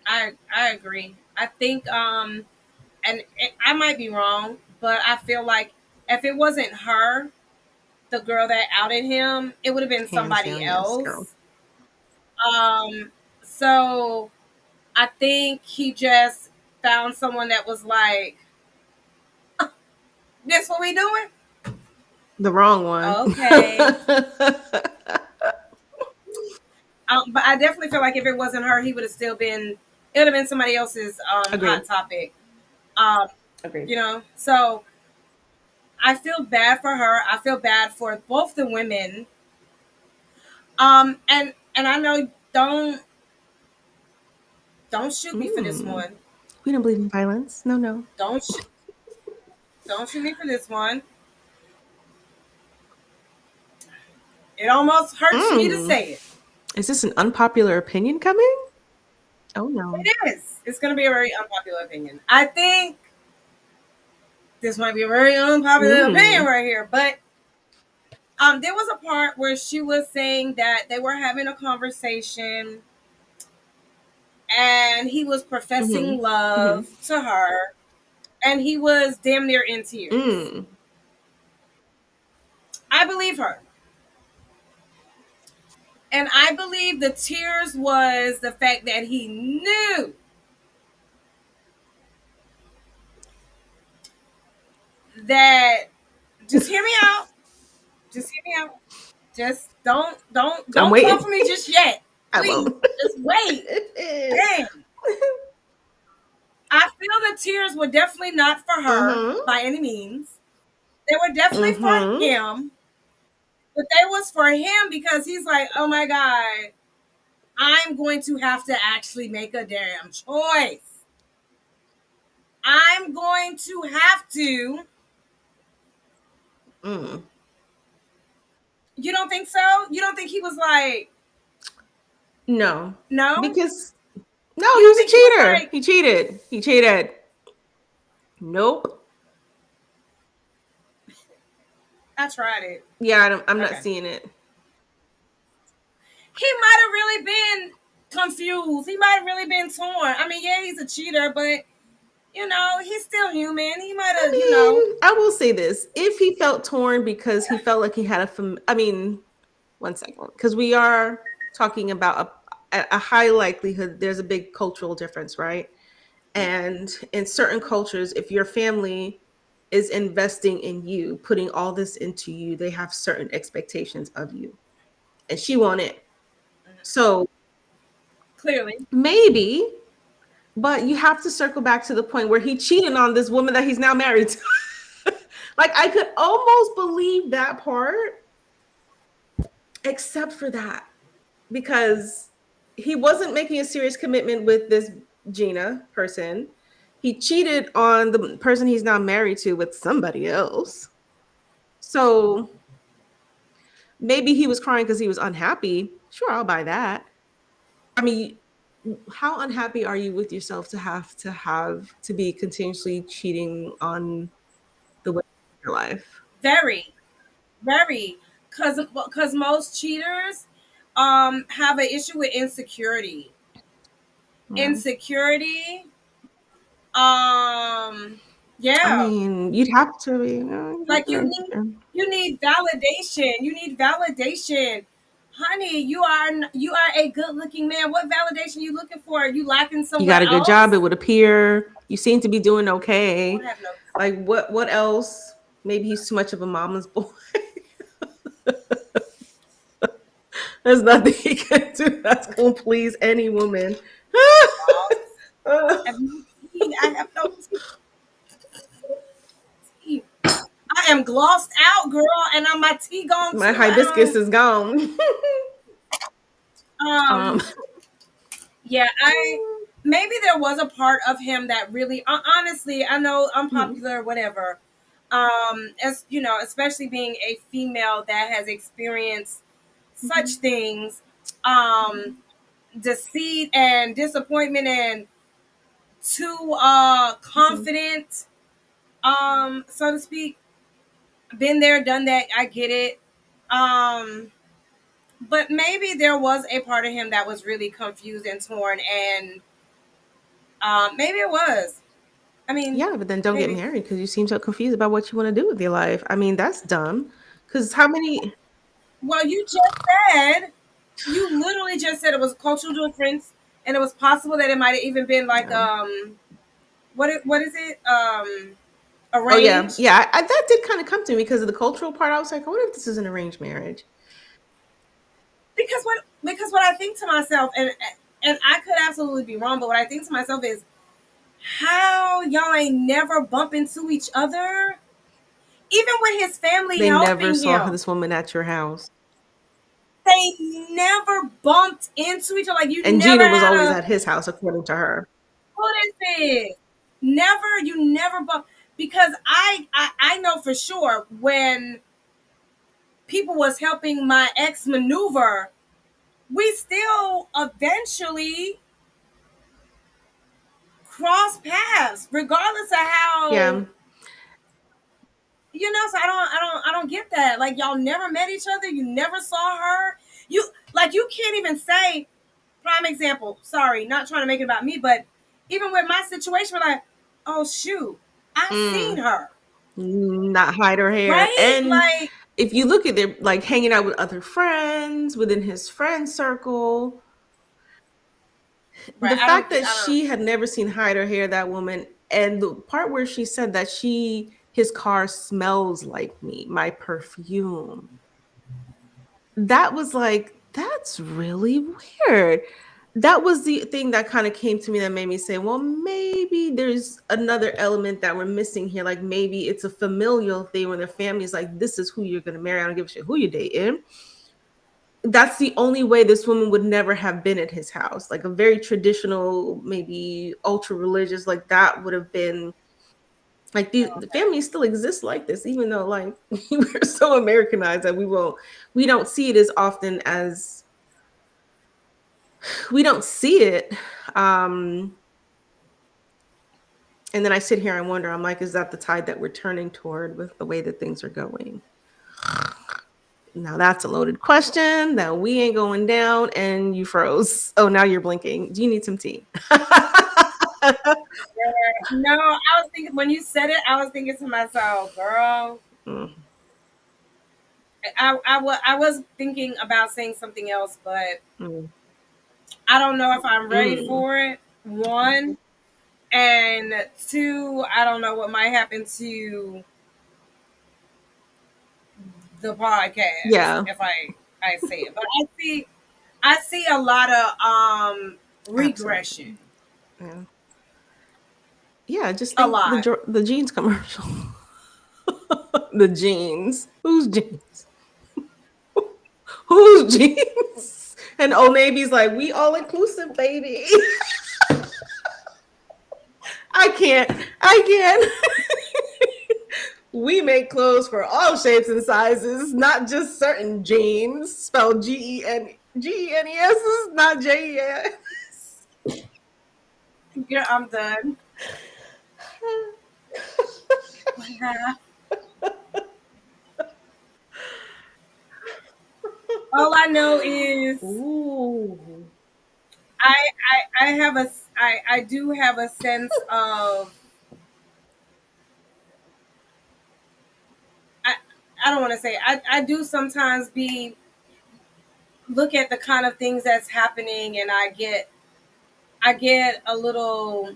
I agree. I think I might be wrong, but I feel like if it wasn't her, the girl that outed him, it would have been Hands somebody down, yes, girl. else. So I think he just found someone that was like, "This what we doing?" The wrong one. Okay. But I definitely feel like if it wasn't her, he would have still been. It would have been somebody else's Agreed. hot topic. Um, Agreed. So I feel bad for her. I feel bad for both the women. And I know don't shoot me for this one. We don't believe in violence. No, no. Don't don't shoot me for this one. It almost hurts me to say it. Is this an unpopular opinion coming? Oh no. It is. It's going to be a very unpopular opinion. I think this might be a very unpopular opinion right here, but there was a part where she was saying that they were having a conversation and he was professing love to her and he was damn near in tears. I believe her. And I believe the tears was the fact that he knew that, just hear me out. Just hear me out. Just don't I'm come waiting. for me just yet. I Please, won't. just wait. Dang. I feel the tears were definitely not for her by any means. They were definitely for him, but they was for him because he's like, oh my God, I'm going to have to actually make a damn choice. I'm going to have to. You don't think so? You don't think he was like, No. no? Because no, You he don't was a think he was cheater. like, He cheated. He cheated. Nope. I tried it. Yeah, I'm not Okay. seeing it. He might have really been confused. He might have really been torn. I mean, yeah, he's a cheater, but he's still human. He might have, I will say this: if he felt torn because he felt like he had I mean, one second, because we are talking about a high likelihood. There's a big cultural difference, right? And in certain cultures, if your family is investing in you, putting all this into you, they have certain expectations of you, and she won't it. So clearly. maybe, but you have to circle back to the point where he cheated on this woman that he's now married to. Like I could almost believe that part, except for that, because he wasn't making a serious commitment with this Gina person. He cheated on the person he's now married to with somebody else. So maybe he was crying because he was unhappy. Sure, I'll buy that. I mean, how unhappy are you with yourself to be continuously cheating on the way of your life? Very, very. Because most cheaters, have an issue with insecurity. Yeah. Insecurity. I Yeah. mean, you'd have to be. Like you need validation. You need validation. Honey, you are a good looking man. What validation you looking for? Are you lacking You somewhere got a good job, else? it would appear. You seem to be doing I okay. don't have no. Like what else? Maybe he's too much of a mama's boy. There's nothing he can do that's gonna please any woman. I have no tea. I have no tea. I am glossed out, girl, and my tea gone My too. hibiscus is gone. Um, um, yeah, maybe there was a part of him that really, honestly, I know unpopular, whatever. As you know, especially being a female that has experienced such things, deceit and disappointment and too confident, so to speak. Been there, done that. I get it. But maybe there was a part of him that was really confused and torn, and maybe it was. I mean, yeah, but then don't get maybe. married because you seem so confused about what you want to do with your life. I mean, that's dumb. Because how many? Well, you literally just said it was a cultural difference, and it was possible that it might have even been like, Yeah. what is it? Oh yeah, Arranged. yeah. That did kind of come to me because of the cultural part. I was like, I wonder if this is an arranged marriage. Because what I think to myself, and I could absolutely be wrong, but what I think to myself is, how y'all ain't never bump into each other, even with his family They never helping saw him. this woman at your house, They never bumped into each other. Like you and never Gina was had always a at his house, according to her. what is it? You never bump because I know for sure when people was helping my ex maneuver, we still eventually cross paths, regardless of how Yeah, So I don't get that. Like y'all never met each other. You never saw her. You can't even say prime example. Sorry, not trying to make it about me, but even with my situation, we're like, oh shoot, I've seen her, not hide her hair. right? And Like, if you look at them, like hanging out with other friends within his friend circle, right? the I don't fact think that I don't. she had never seen hide her hair, that woman, and the part where she said that his car smells like me, my perfume. That was like, that's really weird. That was the thing that kind of came to me that made me say, well, maybe there's another element that we're missing here. Like maybe it's a familial thing when their family is like, this is who you're going to marry. I don't give a shit who you're dating. That's the only way this woman would never have been at his house. Like a very traditional, maybe ultra religious, like that would have been like the family still exists like this, even though like we're so Americanized that we don't see it as often as we don't see it. Um, and then I sit here and wonder, I'm like, is that the tide that we're turning toward with the way that things are going? Now that's a loaded question that we ain't going down, and you froze. Oh, now you're blinking. Do you need some tea? No, I was thinking when you said it, I was thinking to myself, girl. Mm, I was thinking about saying something else, but mm, I don't know if I'm ready mm. for it. One, and two, I don't know what might happen to the podcast Yeah, if I say it. But I see a lot of regression. absolutely. Yeah, yeah. Just A think lot. the jeans commercial. The jeans. Whose jeans? Whose jeans? And Old Navy's like, we all inclusive, baby. I can't. We make clothes for all shapes and sizes, not just certain jeans. Spelled Genes, not Jes. Yeah, I'm done. All I know is Ooh. I I have a I do have a sense of I I don't want to say I do sometimes be look at the kind of things that's happening and I get a little,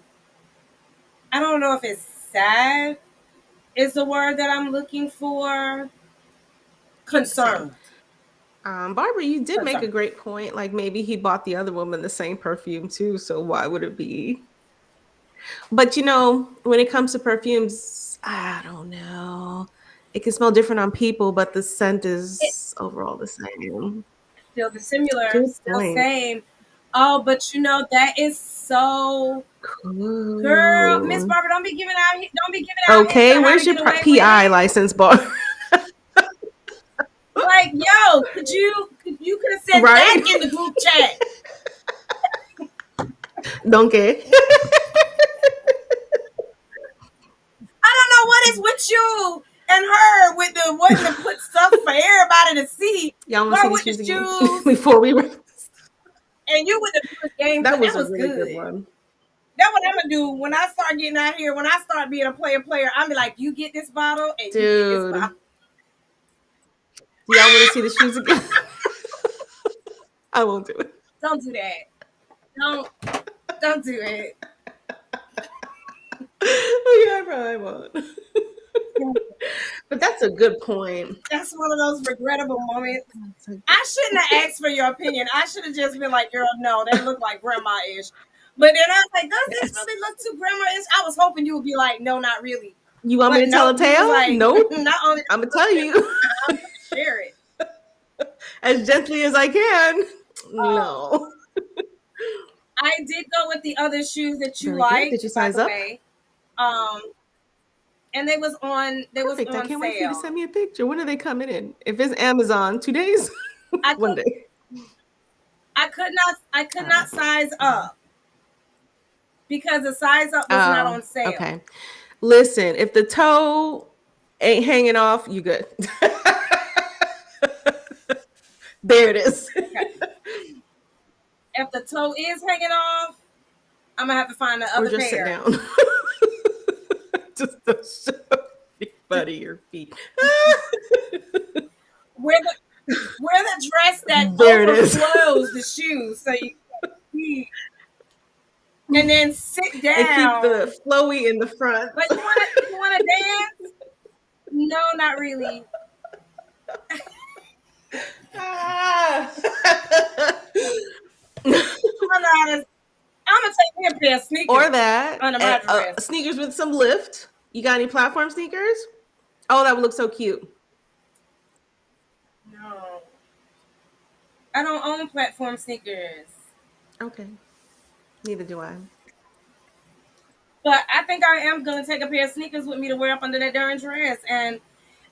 I don't know if it's sad is the word that I'm looking for. Same. Concerned. Barbara, you did make a Concerned. great point. Like maybe he bought the other woman the same perfume too, so why would it be? But when it comes to perfumes, I don't know. It can smell different on people, but the scent It is overall the same. still the similar, Good still point. same. Oh, but that is so girl, Miss Cool. Barbara, don't be giving out hints Okay, of how to where's your get away with PI it. license, Bar? Like, yo, you could have said that Right? in the group chat. Donkey. I don't know what is with you and her with the wanting to put stuff for everybody to see. Y'all want to see Her these with the shoes again shoes before we? and you with the game, That but was that a was really good good. one. That's what I'm gonna do when I start getting out here. When I start being a player, I'm be like, you get this bottle and you get this Dude, bottle. do y'all want to see the shoes again? I won't do it. Don't do that. Don't don't do it. Oh, yeah, I probably won't. But that's a good point. That's one of those regrettable moments. That's a good- I shouldn't have asked for your opinion. I should have just been like, girl, no, that looked like grandma-ish. But then I was like, does this Yes. really look too grandma-ish? I was hoping you would be like, no, not really. You want me But to tell a nope, you was tale? like, Nope. not only I'm gonna tell you share it. as gently as I can. Um, No. I did go with the other shoes that you Very good. Did liked, you by size the up? way. Um, and they was Perfect. I on can't wait for you to sale. send me a picture. When are they coming in? If it's Amazon, 2 days, I one could day. I could not size up because the size up was not Oh, on sale. okay. Listen, if the toe ain't hanging off, you good. There it is. Okay. If the toe is hanging off, I'm gonna have to find the Or other just sit pair. down. Just to show your butt of your feet. Wear the dress that There it is. overflows the shoes so you can see, and then sit And keep down. the flowy in the front. But you wanna dance? No, not really. Ah. I'm gonna take me a pair of sneakers Or that. under my dress. Sneakers with some lift. You got any platform sneakers? Oh, that would look so cute. No, I don't own platform sneakers. Okay. Neither do I. But I think I am gonna take a pair of sneakers with me to wear up under that darn dress. And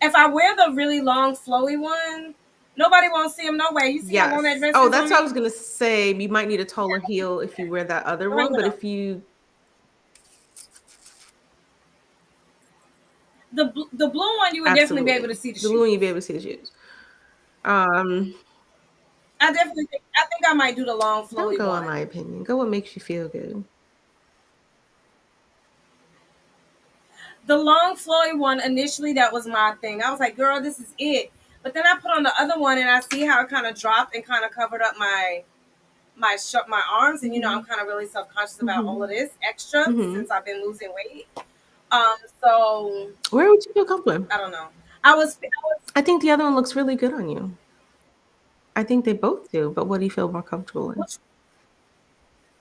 if I wear the really long flowy one, nobody won't see them no way. You see them on that Yes. dress? Oh, that's that's on what I me? was gonna say. You might need a taller heel if you wear that other Bring one, it but up. if you The blue one, you would definitely be able absolutely to see the the blue one, shoes. you'll be able to see the shoes. Um, I think I might do the long don't flowy go on one. my opinion. Go what makes you feel good. The long flowy one, initially that was my thing. I was like, girl, this is it. But then I put on the other one and I see how it kind of dropped and kind of covered up my arms, and I'm kind of really self-conscious about all of this extra since I've been losing weight. So Where would you feel comfortable? I don't know. I was I think the other one looks really good on you. I think they both do, but what do you feel more comfortable in? which,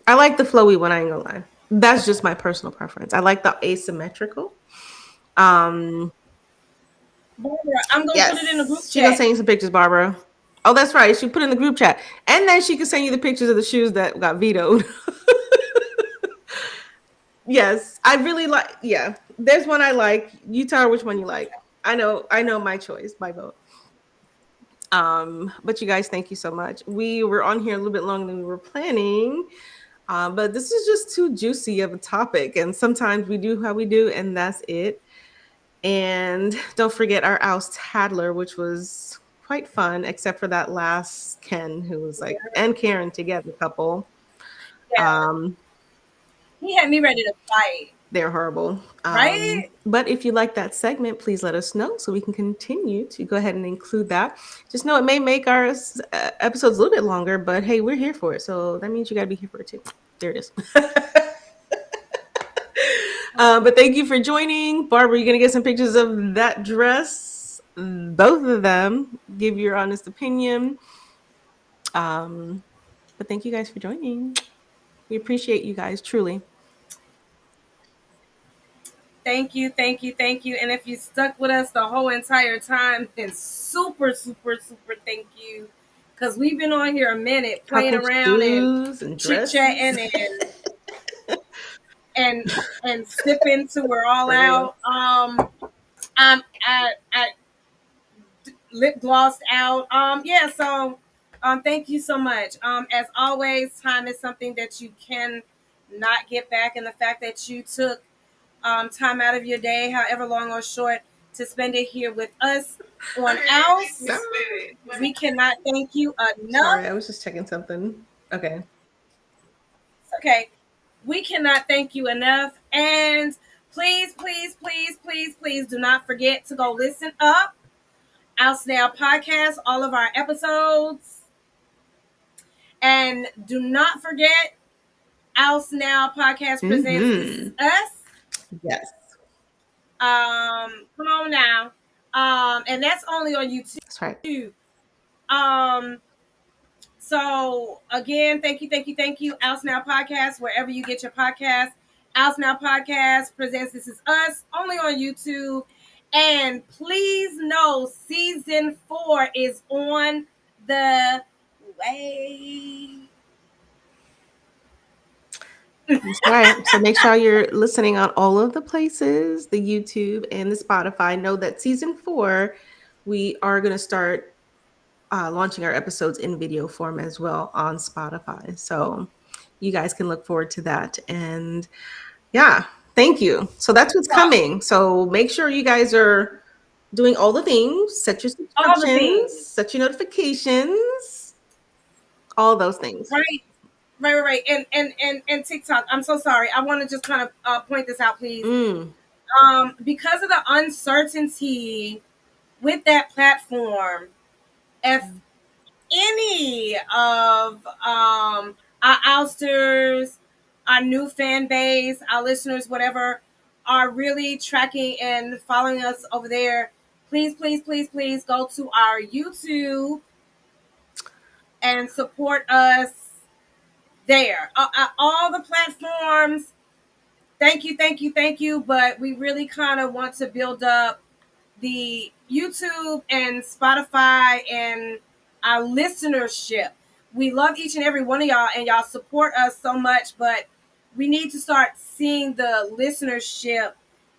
I like the flowy one, I ain't gonna lie. That's just my personal preference. I like the asymmetrical. Barbara, I'm gonna put it in the group Yes. She gonna chat. send you some pictures, Barbara. Oh, that's right. She put it in the group chat. And then she can send you the pictures of the shoes that got vetoed. Yes. I really like, yeah. There's one I like. You tell her which one you like. I know my choice, my vote. But you guys, thank you so much. We were on here a little bit longer than we were planning. But this is just too juicy of a topic. And sometimes we do how we do, and that's it. And don't forget our Oust Tadler, which was quite fun, except for that last Ken who was like, and Karen together couple. Yeah, Um, he had me ready to fight. they're horrible. Right? But if you like that segment, please let us know so we can continue to go ahead and include that. Just know it may make our episodes a little bit longer, but hey, we're here for it. So that means you got to be here for it too. There it is. But thank you for joining. Barbara, you going to get some pictures of that dress? Both of them. Give your honest opinion. But thank you guys for joining. We appreciate you guys, truly. Thank you, thank you, thank you. And if you stuck with us the whole entire time, then super, super, super thank you. Because we've been on here a minute playing Talking around and shoes and chit dresses. chatting and sipping till we're all For real. out. I lip glossed out. Yeah, so thank you so much. As always, time is something that you can not get back, and the fact that you took time out of your day, however long or short, to spend it here with us on Oust. We cannot thank you enough. Sorry, I was just checking something. Okay. Okay. We cannot thank you enough. And please, please, please, please, please do not forget to go listen up Oust Now Podcast, all of our episodes. And do not forget Oust Now Podcast presents This Is Us. Yes. Come on now. And that's only on YouTube. That's right. So again, thank you. Oust Now Podcast, wherever you get your podcast. Oust Now Podcast presents This Is Us, only on YouTube. And please know season 4 is on the way. That's right. So make sure you're listening on all of the places, the YouTube and the Spotify. Know that season 4, we are going to start launching our episodes in video form as well on Spotify. So you guys can look forward to that. And yeah, thank you. So that's what's coming. So make sure you guys are doing all the things, set your subscriptions, set your notifications, all those things. Right. And TikTok. I'm so sorry. I want to just kind of point this out, please. Because of the uncertainty with that platform, if any of our ousters, our new fan base, our listeners, whatever, are really tracking and following us over there, please go to our YouTube and support us there. All the platforms, thank you. But we really kind of want to build up the YouTube and Spotify and our listenership. We love each and every one of y'all, and y'all support us so much, but we need to start seeing the listenership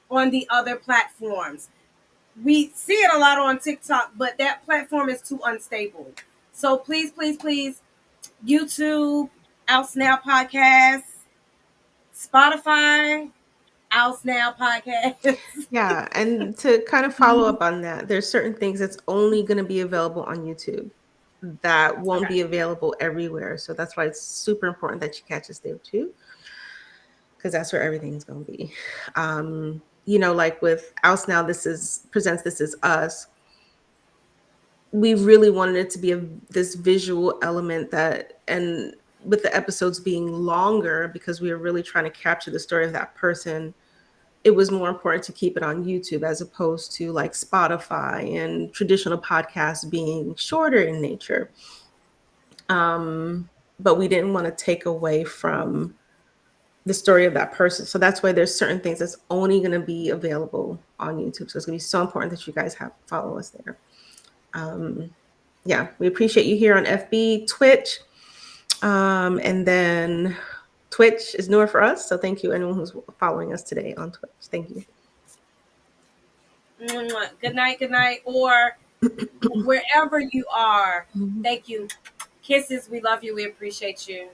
on the other platforms. We see it a lot on TikTok, but that platform is too unstable. So please, YouTube, Oust Now Podcast, Spotify, Oust Now Podcast. Yeah, and to kind of follow up on that, there's certain things that's only going to be available on YouTube that won't be available everywhere. So that's why it's super important that you catch us there too, because that's where everything's going to be. Like with Oust Now, This Is Us. We really wanted it to be this visual element and with the episodes being longer, because we were really trying to capture the story of that person, it was more important to keep it on YouTube as opposed to like Spotify and traditional podcasts being shorter in nature. But we didn't want to take away from the story of that person. So that's why there's certain things that's only going to be available on YouTube. So it's going to be so important that you guys follow us there. Yeah, we appreciate you here on FB, Twitch, and then Twitch is newer for us. So thank you anyone who's following us today on Twitch. Thank you. Good night, or wherever you are. Thank you. Kisses. We love you. We appreciate you.